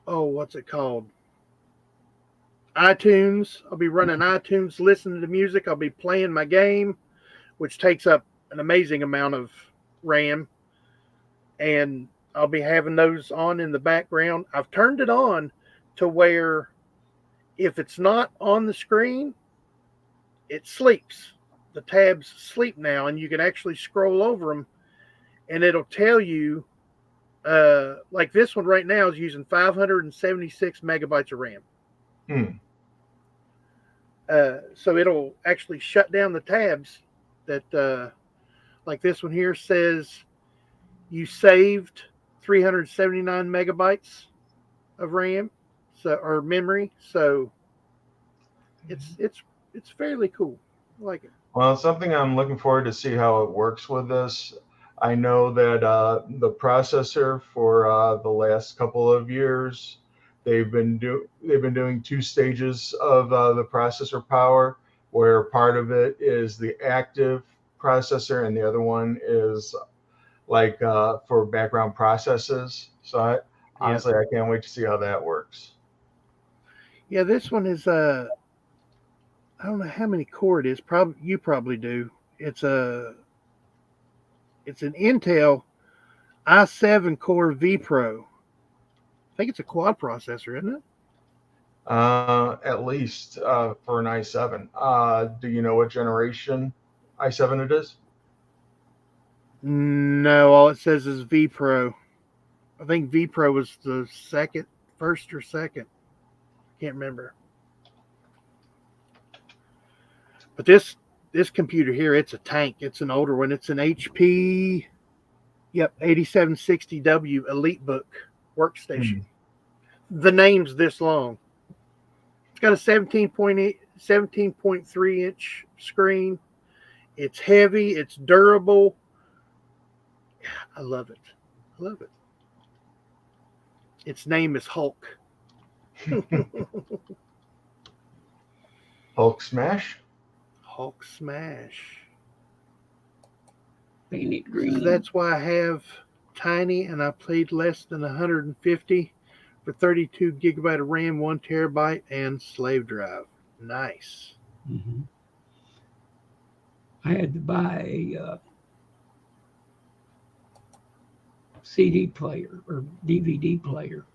S1: what's it called? iTunes. I'll be running iTunes, listening to music. I'll be playing my game, which takes up an amazing amount of RAM, and I'll be having those on in the background. I've turned it on to where if it's not on the screen, it sleeps. The tabs sleep now, and you can actually scroll over them, and it'll tell you, like this one right now is using 576 megabytes of RAM. So it'll actually shut down the tabs that, like this one here says you saved 379 megabytes of RAM, or memory. So it's fairly cool. I like it.
S3: Well, something I'm looking forward to see how it works with this. I know that the processor for the last couple of years, they've been doing 2 stages of the processor power, where part of it is the active processor and the other one is like for background processes. So honestly, I can't wait to see how that works.
S1: Yeah, this one is I don't know how many core it is. You probably do. It's an Intel i7 core vPro. I think it's a quad processor, isn't it?
S3: At least for an i7. Do you know what generation i7 it is?
S1: No, all it says is vPro. I think vPro was the first or second. Can't remember. But this computer here, it's a tank. It's an older one. It's an HP, 8760W EliteBook workstation. The name's this long. It's got a 17.3 inch screen. It's heavy. It's durable. I love it. I love it. Its name is Hulk.
S3: Hulk Smash?
S1: Hulk Smash.
S2: Painted green.
S1: So that's why I have tiny, and I played less than 150 for 32 gigabyte of RAM, 1 terabyte, and slave drive. Nice.
S2: Mm-hmm. I had to buy a CD player or DVD player,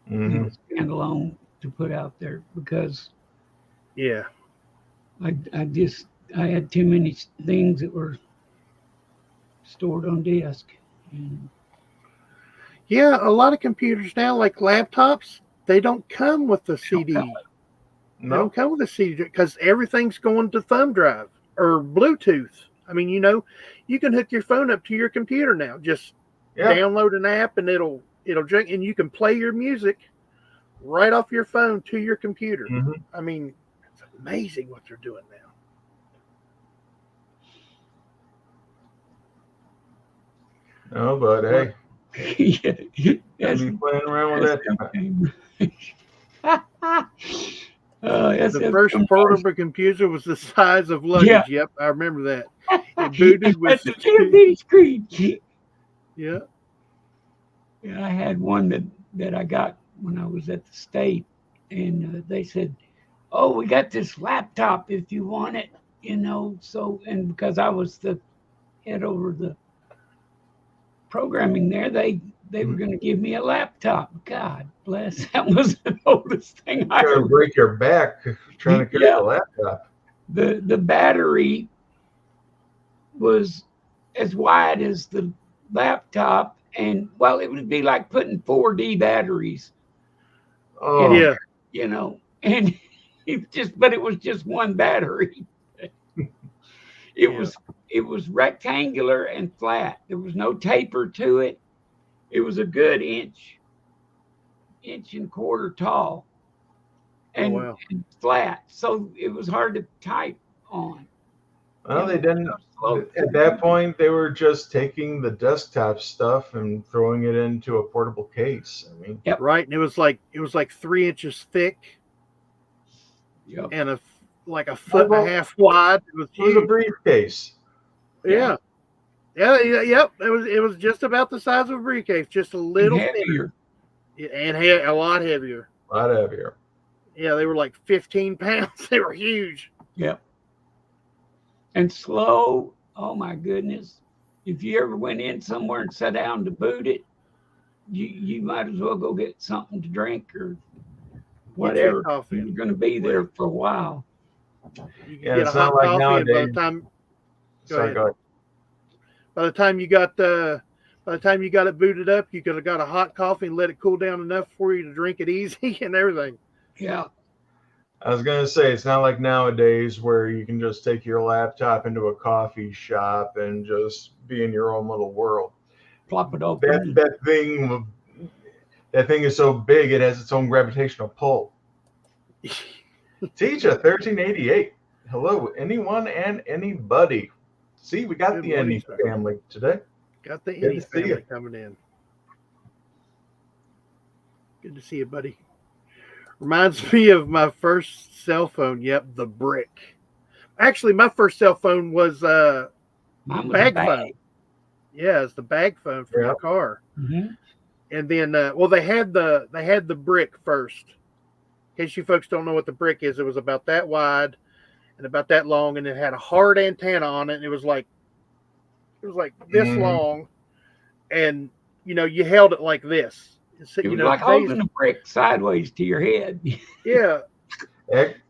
S2: standalone, to put out there because I had too many things that were stored on disk.
S1: Yeah, a lot of computers now, like laptops, they don't come with the CD.
S3: No.
S1: They don't come with a CD because everything's going to thumb drive or Bluetooth. I mean, you can hook your phone up to your computer now. Just download an app and it'll drink, and you can play your music right off your phone to your computer. I mean, it's amazing what they're doing now.
S3: No, but hey,
S2: That's
S3: be playing around with that.
S1: The first portable computer was the size of luggage.
S2: Yeah.
S1: Yep, I remember that. It booted with
S2: the TV screen.
S1: Yeah.
S2: Yeah, I had one that I got when I was at the state, and they said, "Oh, we got this laptop if you want it," So, and because I was the head over the programming there, they were going to give me a laptop. God bless, that was the oldest thing I
S3: ever break your back trying to carry a laptop.
S2: The battery was as wide as the laptop, and it would be like putting 4D batteries
S3: Oh,
S1: Yeah.
S2: You know, and but it was just one battery. It
S1: Yeah.
S2: was rectangular and flat. There was no taper to it. It was a good inch and a quarter tall,
S1: Oh,
S2: and,
S1: wow.
S2: and flat. So it was hard to type on.
S3: well, they didn't.
S2: Slow.
S3: At that point, they were just taking the desktop stuff and throwing it into a portable case. I mean,
S2: Yep.
S1: Right. And it was like 3 inches thick
S2: Yep.
S1: and like a foot and a
S3: well,
S1: half wide. It was
S3: it was a
S1: huge.
S3: briefcase.
S1: Yeah. Yeah. Yep. It was just about the size of a briefcase, just a
S2: And
S1: little thinner.
S2: heavier.
S1: And a lot heavier.
S3: A lot heavier.
S1: Yeah, they were like 15 pounds. They were huge.
S2: Yep. And slow. Oh my goodness. If you ever went in somewhere and sat down to boot it, you might as well go get something to drink or whatever.
S1: Coffee.
S2: You're going to be there for a while.
S1: You could
S3: Yeah,
S1: get
S3: it's
S1: a hot
S3: not like
S1: coffee, and
S3: nowadays.
S1: Go
S3: Go
S1: ahead. By the time you got it booted up, you could have got a hot coffee and let it cool down enough for you to drink it easy and everything.
S2: Yeah.
S3: I was gonna say it's not like nowadays where you can just take your laptop into a coffee shop and just be in your own little world.
S2: Plop it open.
S3: That thing is so big it has its own gravitational pull. Teacher 1388. Hello, anyone and anybody. See, we got
S1: Good
S3: the
S1: morning,
S3: Any
S1: sir.
S3: family today.
S1: Got the
S3: Good
S1: Any
S3: to see
S1: family
S3: you.
S1: coming in. Good to see you, buddy. Reminds me of my first cell phone. Yep, the brick. Actually, my first cell phone was
S2: Mine was
S1: bag
S2: a
S1: phone. Yeah, it's the bag phone for your car.
S2: Mm-hmm.
S1: And then, they had the brick first. In case you folks don't know what the brick is, it was about that wide and about that long, and it had a hard antenna on it. And it was like this long, and you held it like this. So,
S2: It was like holding a brick sideways to your head.
S1: Yeah.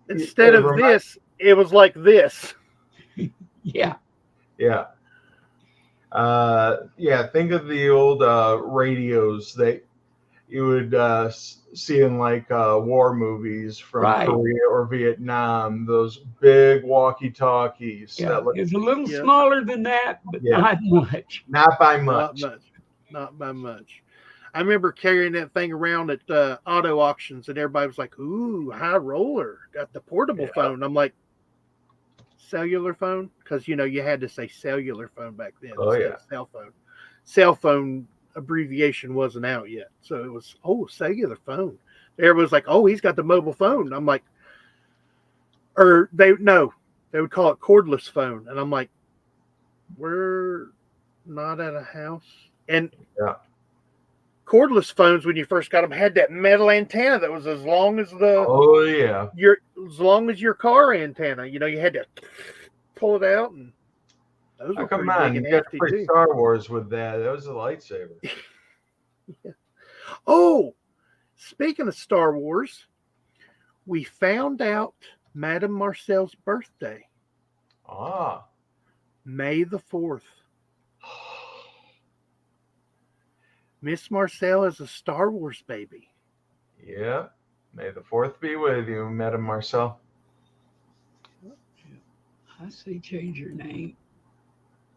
S1: Instead of this, it was like this.
S2: Yeah.
S3: Yeah. Think of the old radios that you would see in like war movies from Korea or Vietnam. Those big walkie-talkies.
S2: Yeah, it's a little smaller than that, but not much.
S3: Not by much.
S1: Not by much. I remember carrying that thing around at auto auctions, and everybody was like, "Ooh, high roller, got the portable phone." I'm like, cellular phone? Because you had to say cellular phone back then.
S3: Oh yeah,
S1: cell phone. Cell phone abbreviation wasn't out yet, so it was cellular phone. Everybody's like, "Oh, he's got the mobile phone." I'm like, they would call it cordless phone, and I'm like, we're not at a house. And cordless phones, when you first got them, had that metal antenna that was as long as as long as your car antenna. You had to pull it out, and those were
S3: come on, you got to play Star Wars with that. That was a lightsaber.
S1: Yeah. Oh, speaking of Star Wars, we found out Madame Marcel's birthday. May the 4th. Miss Marcel is a Star Wars baby.
S3: Yeah. May the 4th be with you, Madame Marcel.
S2: I say change your name.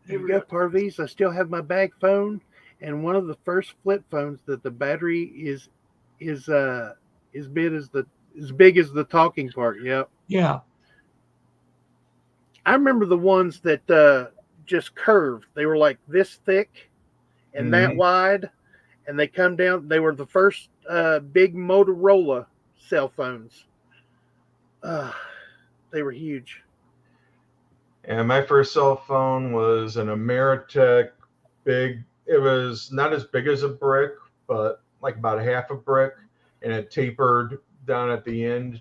S1: Here we go, Parviz. I still have my bag phone and one of the first flip phones that the battery is as big as the talking part. Yep.
S2: Yeah.
S1: I remember the ones that just curved. They were like this thick and that wide, and they come down. They were the first big Motorola cell phones. They were huge.
S3: And my first cell phone was an Ameritech big. It was not as big as a brick, but like about half a brick, and it tapered down at the end.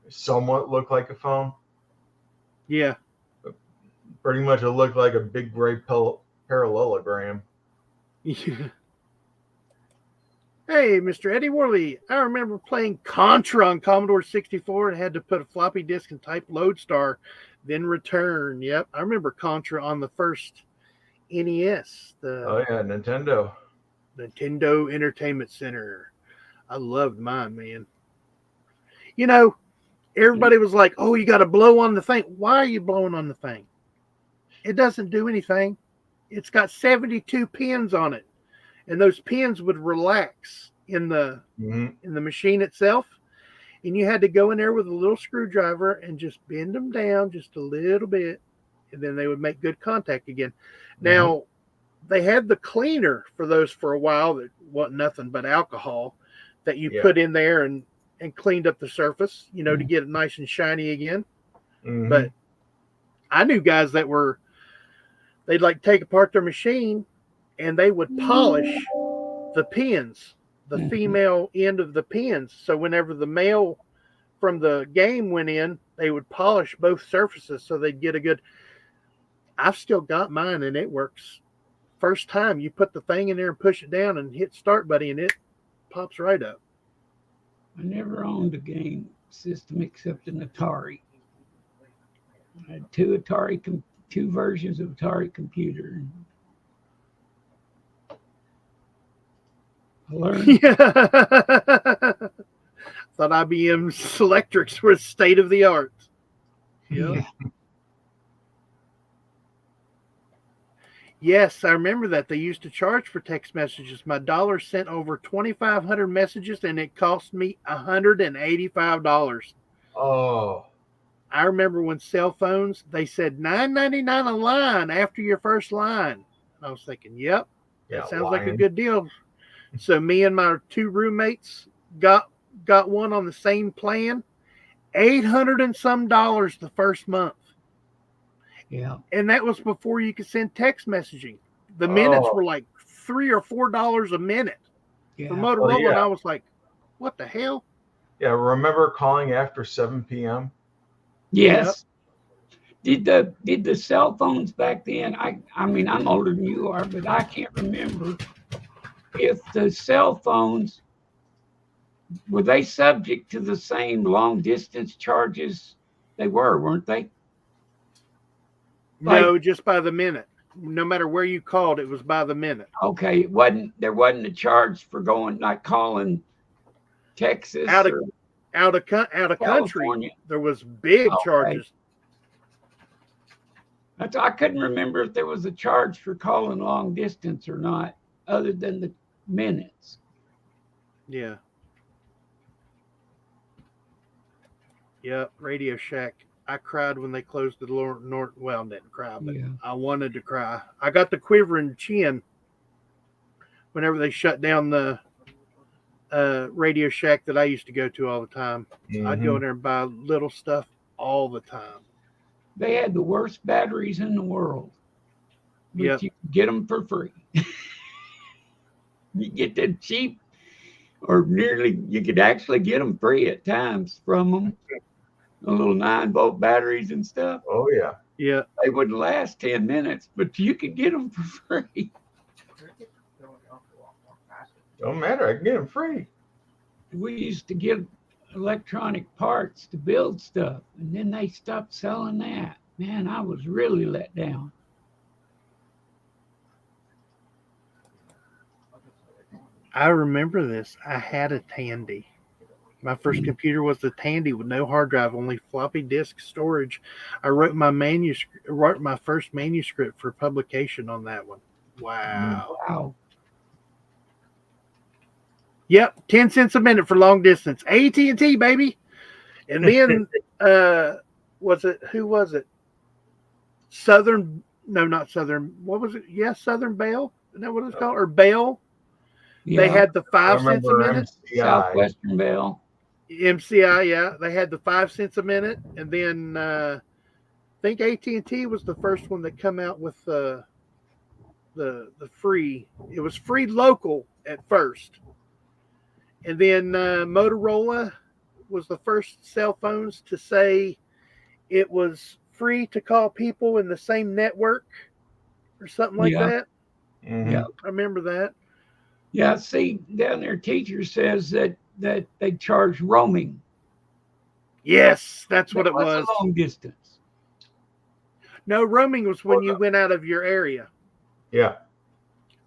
S3: Somewhat looked like a phone.
S1: Yeah.
S3: Pretty much it looked like a big gray parallelogram.
S1: Yeah. Hey, Mr. Eddie Worley, I remember playing Contra on Commodore 64 and had to put a floppy disk and type Lodestar, then return. Yep, I remember Contra on the first NES.
S3: Nintendo.
S1: Nintendo Entertainment Center. I loved mine, man. You know, everybody was like, "Oh, you got to blow on the thing." Why are you blowing on the thing? It doesn't do anything. It's got 72 pins on it, and those pins would relax in the machine itself, and you had to go in there with a little screwdriver and just bend them down just a little bit, and then they would make good contact again. Now, they had the cleaner for those for a while that wasn't nothing but alcohol that you put in there and cleaned up the surface, you know, to get it nice and shiny again. But I knew guys that they'd like take apart their machine and they would polish the pins, the female end of the pins. So whenever the male from the game went in, they would polish both surfaces so they'd get a good. I've still got mine and it works. First time you put the thing in there and push it down and hit start, buddy, and it pops right up.
S2: I never owned a game system except an Atari. I had two versions of Atari computer. I learned.
S1: Thought IBM Selectrics were state of the art. Yeah. Yes, I remember that. They used to charge for text messages. My dollar sent over 2,500 messages, and it cost me $185.
S3: Oh.
S1: I remember when cell phones, they said $9.99 a line after your first line. I was thinking, yep, that sounds like a good deal. So me and my two roommates got one on the same plan, $800 and some the first month.
S2: Yeah.
S1: And that was before you could send text messaging. The minutes were like $3 or $4 a minute for Motorola. And I was like, what the hell?
S3: Yeah. Remember calling after 7 p.m.?
S2: Yes. Yep. Did the cell phones back then, I mean, I'm older than you are, but I can't remember if the cell phones, were they subject to the same long distance charges they weren't they?
S1: No, just by the minute. No matter where you called, it was by the minute.
S2: Okay, there wasn't a charge for calling Texas
S1: out of country. There was big charges.
S2: I couldn't remember if there was a charge for calling long distance or not, other than the minutes.
S1: Yeah. Yep, Radio Shack. I cried when they closed the north. Well, I didn't cry, but I wanted to cry. I got the quivering chin whenever they shut down the Radio Shack that I used to go to all the time. I'd go in there and buy little stuff all the time.
S2: They had the worst batteries in the world. But you could get them for free. You get them cheap, or nearly, you could actually get them free at times from them. The little 9-volt batteries and stuff.
S3: Oh, yeah.
S1: Yeah.
S2: They wouldn't last 10 minutes, but you could get them for free.
S3: Don't matter. I can get them free.
S2: We used to get electronic parts to build stuff, and then they stopped selling that. Man, I was really let down.
S1: I remember this. I had a Tandy. My first computer was the Tandy with no hard drive, only floppy disk storage. I wrote my first manuscript for publication on that one. Wow. Yep, 10 cents a minute for long distance. AT&T, baby. And then, who was it? Southern, no, not Southern. What was it? Yes, Southern Bell. Isn't that what it's called? Or Bell? Yeah. They had the 5 cents a minute.
S3: MCI.
S2: Southwestern Bell.
S1: MCI, yeah. They had the 5 cents a minute. And then I think AT&T was the first one that come out with the free. It was free local at first. And then Motorola was the first cell phones to say it was free to call people in the same network or something like that.
S3: Mm-hmm.
S2: Yeah,
S1: I remember that.
S2: Yeah, see, down there, teacher says that they charge roaming.
S1: Yes, that's what it was.
S2: Long distance.
S1: No, roaming was when you went out of your area.
S3: Yeah.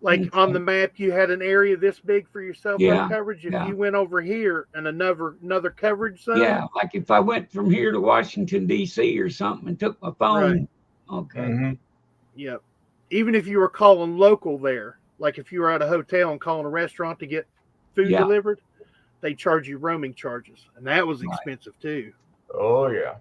S1: Like on the map, you had an area this big for your cell phone coverage. If you went over here and another coverage zone.
S2: Yeah, like if I went from here to Washington, D.C. or something and took my phone.
S1: Right.
S2: Okay.
S3: Mm-hmm.
S1: Yep. Even if you were calling local there, like if you were at a hotel and calling a restaurant to get food delivered, they charge you roaming charges. And that was expensive too.
S3: Oh, yeah.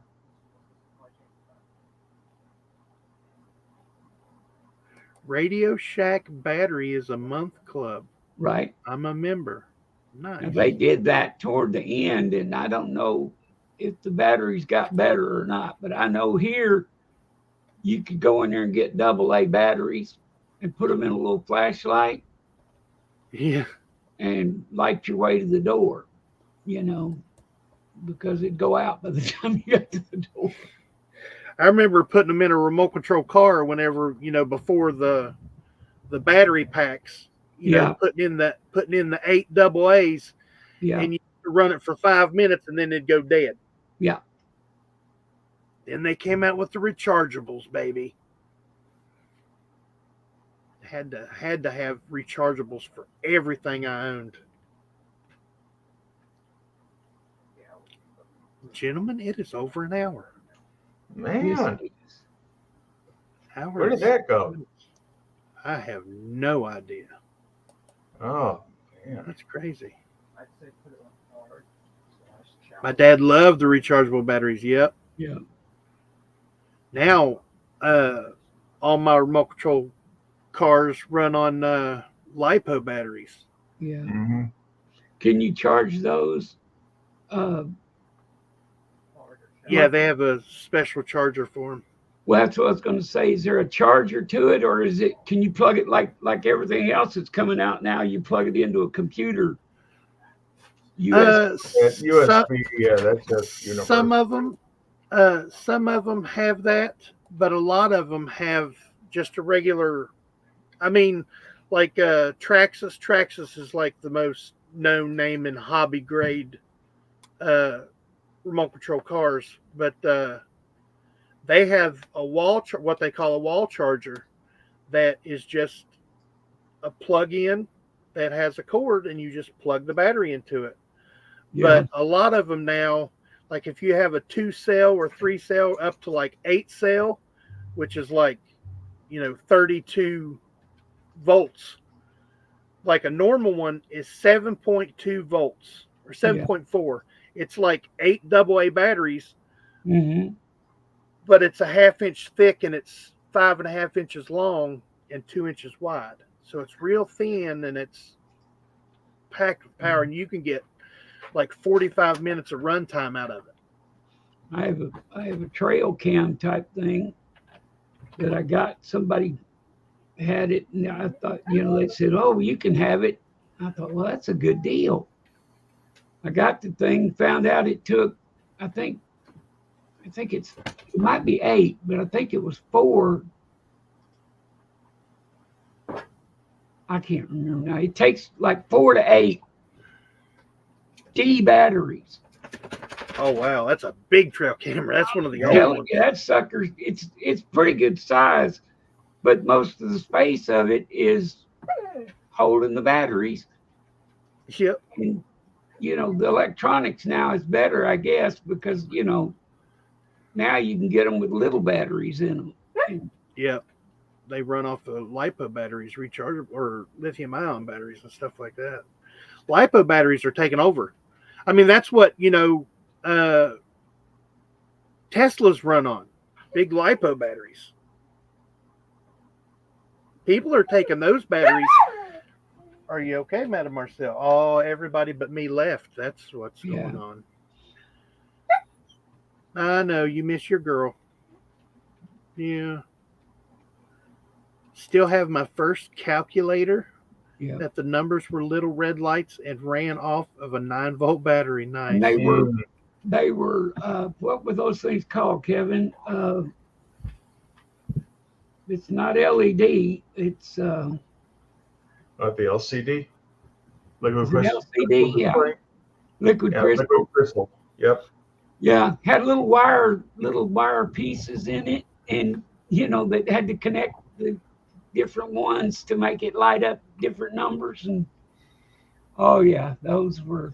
S1: Radio Shack Battery is a month club.
S2: Right.
S1: I'm a member. Nice.
S2: Now, they did that toward the end, and I don't know if the batteries got better or not, but I know here you could go in there and get AA batteries and put them in a little flashlight.
S1: Yeah.
S2: And light your way to the door, because it'd go out by the time you got to the door.
S1: I remember putting them in a remote control car whenever, before the battery packs, putting in the 8 AA's, and you run it for 5 minutes and then it'd go dead.
S2: Yeah.
S1: Then they came out with the rechargeables, baby. Had to have rechargeables for everything I owned. Gentlemen, it is over an hour.
S3: Man.
S1: Hours.
S3: Where did that go?
S1: I have no idea.
S3: Oh, man.
S1: That's crazy. My dad loved the rechargeable batteries. Yep.
S2: Yeah.
S1: Now, all my remote control cars run on LiPo batteries.
S2: Yeah.
S3: Mm-hmm.
S2: Can you charge those?
S1: Yeah, they have a special charger for them.
S2: Well, that's what I was going to say. Is there a charger to it, or can you plug it like everything else that's coming out now? You plug it into a computer.
S3: USB, yeah, that's just universal.
S1: Some of them have that, but a lot of them have just a regular. I mean, like Traxxas. Traxxas is like the most known name in hobby grade remote control cars, but they have what they call a wall charger that is just a plug-in that has a cord, and you just plug the battery into it. Yeah. But a lot of them now, like if you have a 2-cell or 3-cell up to like 8-cell, which is like 32 volts, like a normal one is 7.2 volts or 7.4. It's like 8 AA batteries, but it's a 1/2 inch thick and it's 5.5 inches long and 2 inches wide. So it's real thin and it's packed with power, and you can get like 45 minutes of runtime out of it.
S2: I have a trail cam type thing that I got. Somebody had it, and I thought, they said, "Oh, you can have it." I thought, well, that's a good deal. I got the thing, found out it took, I think it might be 8, but I think it was 4. I can't remember now. It takes like 4 to 8 D batteries.
S1: Oh wow, that's a big trail camera. That's one of the old ones.
S2: That sucker, it's pretty good size, but most of the space of it is holding the batteries.
S1: Yep.
S2: And, the electronics now is better, I guess, because, now you can get them with little batteries in them.
S1: Yep. They run off the LiPo batteries, rechargeable, or lithium-ion batteries and stuff like that. LiPo batteries are taking over. I mean, that's what, Teslas run on, big LiPo batteries. People are taking those batteries. Are you okay, Madam Marcel? Oh, everybody but me left. That's what's going on. I know, you miss your girl. Yeah. Still have my first calculator that the numbers were little red lights and ran off of a 9-volt battery. Nice.
S2: And they were what were those things called, Kevin? It's not LED. It's
S3: the LCD, liquid crystal.
S2: LCD, yeah. Liquid crystal.
S3: Liquid crystal. Yep.
S2: Yeah, had little wire pieces in it, and that had to connect the different ones to make it light up different numbers. And oh yeah, those were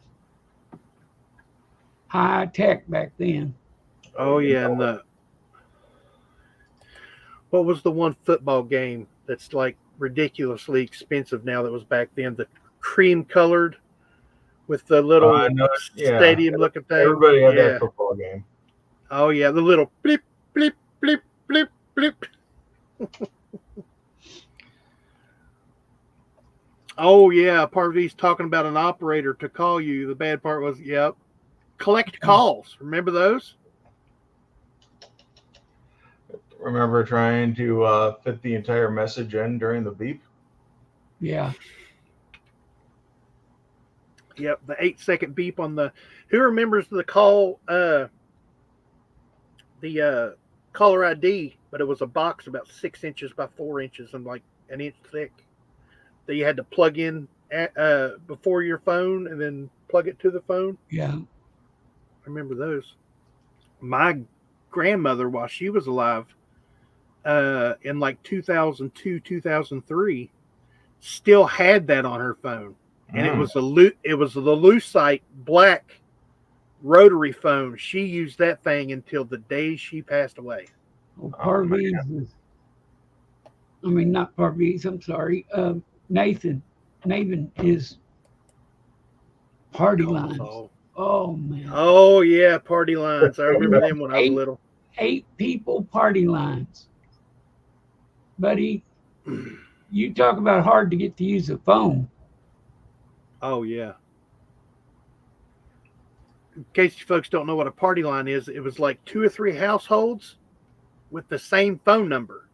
S2: high tech back then.
S1: Oh yeah, and what was the one football game that's like ridiculously expensive now that was back then? The cream colored with the little stadium looking thing.
S3: Everybody had that football game.
S1: Oh yeah, the little blip blip blip blip blip. Oh yeah, part of these talking about an operator to call you. The bad part was, collect calls. Remember those?
S3: Remember trying to fit the entire message in during the beep?
S2: Yeah.
S1: Yep, the 8-second beep on the. Who remembers the call? The caller ID, but it was a box about 6 inches by 4 inches and like an inch thick that you had to plug in before your phone and then plug it to the phone.
S2: Yeah.
S1: I remember those. My grandmother, while she was alive, in like 2002, 2003, still had that on her phone, and it was the Lucite black rotary phone. She used that thing until the day she passed away.
S2: Well, Parviz not Parviz. I'm sorry. Nathan is party lines. Oh man.
S1: Oh yeah, party lines. I remember them when I was little.
S2: 8 people party lines. Buddy, you talk about hard to get to use a phone.
S1: Oh yeah. In case you folks don't know what a party line is, it was like 2 or 3 households with the same phone number.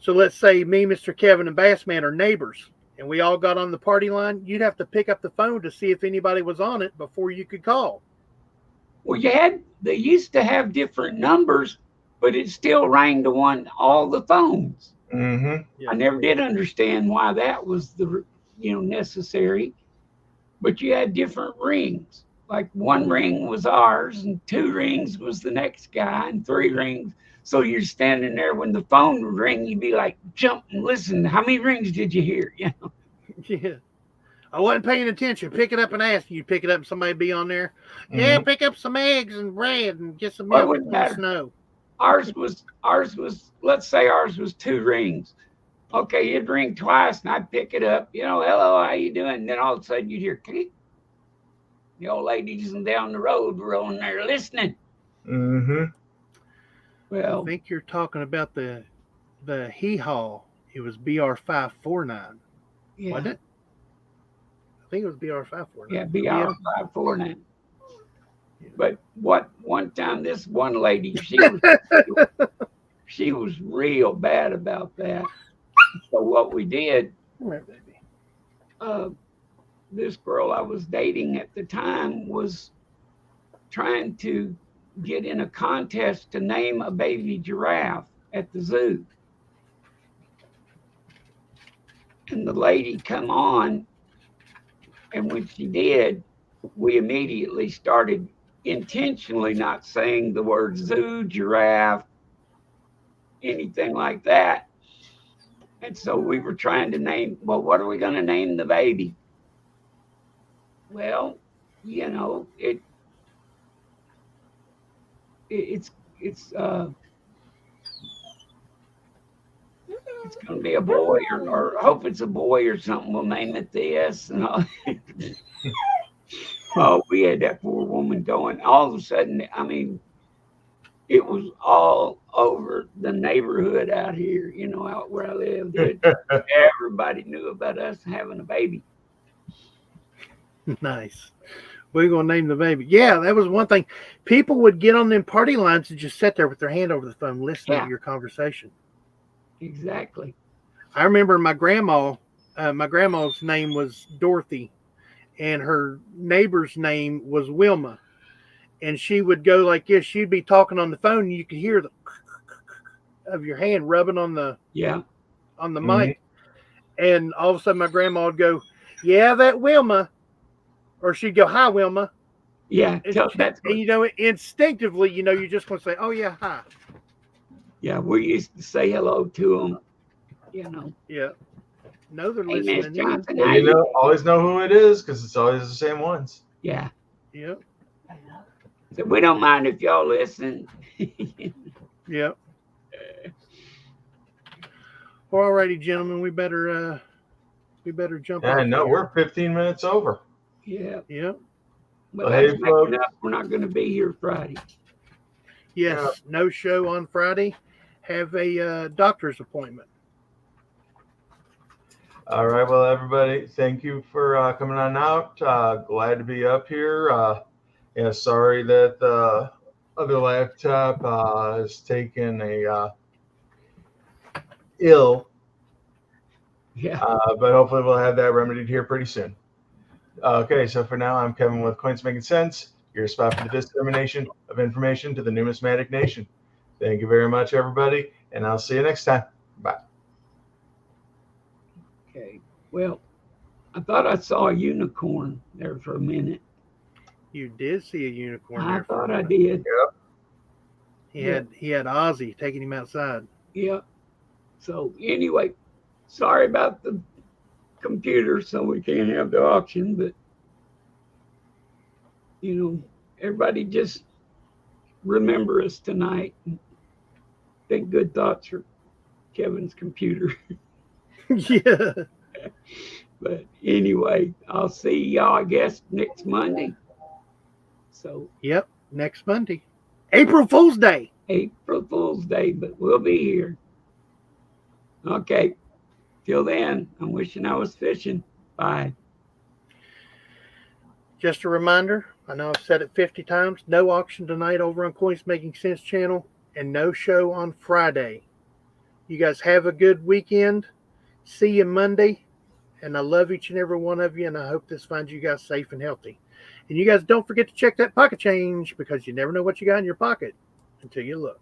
S1: So let's say me, Mr. Kevin, and Bassman are neighbors, and we all got on the party line. You'd have to pick up the phone to see if anybody was on it before you could call.
S2: Well, they used to have different numbers, but it still rang to all the phones.
S3: Mm-hmm.
S1: Yeah.
S2: I never did understand why that was necessary, but you had different rings. Like 1 ring was ours, and 2 rings was the next guy, and 3 rings. So you're standing there when the phone would ring, you'd be like, jump and listen. How many rings did you hear? You know?
S1: Yeah. I wasn't paying attention. Pick it up and ask. You pick it up and somebody be on there.
S3: Mm-hmm.
S1: Yeah, pick up some eggs and bread and get some milk in the snow.
S2: Ours was, let's say ours was 2 rings. Okay, it'd ring twice and I'd pick it up. Hello, how you doing? And then all of a sudden you'd hear click. The old ladies down the road were on there listening.
S3: Mm-hmm.
S2: Well,
S1: I think you're talking about the hee-haw. It was BR549.
S2: Yeah.
S1: Wasn't it? I think it was BR549.
S2: Yeah, BR549. But one time this one lady, she was real bad about that. So what we did, this girl I was dating at the time was trying to get in a contest to name a baby giraffe at the zoo. And the lady come on, and when she did, we immediately started intentionally not saying the word zoo, giraffe, anything like that. And so we were trying to name, well, what are we going to name the baby? Well, it's going to be a boy, or hope it's a boy or something. We'll name it this. And all. Oh, we had that poor woman going. All of a sudden, it was all over the neighborhood out here, out where I lived. Everybody knew about us having a baby.
S1: Nice. We're going to name the baby. Yeah, that was one thing. People would get on them party lines and just sit there with their hand over the phone listening to your conversation.
S2: Exactly.
S1: I remember my grandma's name was Dorothy, and her neighbor's name was Wilma. And she would go like this. She'd be talking on the phone, and you could hear the of your hand rubbing on the mic. And all of a sudden, my grandma would go, "Yeah, that Wilma," or she'd go, "Hi, Wilma."
S2: Yeah,
S1: and instinctively, you're just going to say, "Oh yeah, hi."
S2: Yeah, we used to say hello to them You know.
S1: Yeah. No, they're
S2: Hey, Miss
S1: listening in.
S2: Johnson,
S3: Well,
S2: how
S3: you
S2: you?
S3: know, always know who it is because it's always the same ones.
S2: Yeah.
S1: Yep.
S2: So we don't mind if y'all listen.
S1: Yep. Well, alrighty, gentlemen, we better jump
S3: Yeah, I
S1: off
S3: know
S1: here.
S3: we're 15 minutes over.
S2: Yeah.
S1: Yep.
S2: But
S3: Well,
S2: that's
S3: hey,
S2: making
S3: folks.
S2: up. We're not going to be here Friday.
S1: Yes.
S3: Yeah.
S1: No show on Friday. Have a doctor's appointment.
S3: All right, well, everybody, thank you for coming on out. Glad to be up here. Yeah, sorry that the other laptop is taking a ill,
S2: Yeah.
S3: but hopefully we'll have that remedied here pretty soon. Okay, so for now, I'm Kevin with Coins Making Sense, your spot for the dissemination of information to the numismatic nation. Thank you very much, everybody, and I'll see you next time. Bye.
S2: Okay. Well, I thought I saw a unicorn there for a minute.
S1: You did see a unicorn
S2: I
S1: there for a
S2: thought I
S1: minute.
S2: did.
S1: He had Ozzy taking him outside.
S2: Yeah. So anyway, sorry about the computer, so we can't have the auction, but you know, everybody just remember us tonight and think good thoughts for Kevin's computer.
S1: Yeah.
S2: But anyway, I'll see y'all, I guess, next Monday. So
S1: Yep. Next Monday. April Fool's Day.
S2: April Fool's Day, but we'll be here. Okay. Till then, I'm wishing I was fishing. Bye.
S1: Just a reminder, I know I've said it 50 times, no auction tonight over on Coins Making Sense channel and no show on Friday. You guys have a good weekend. See you Monday. And I love each and every one of you, and I hope this finds you guys safe and healthy. And you guys don't forget to check that pocket change because you never know what you got in your pocket until you look.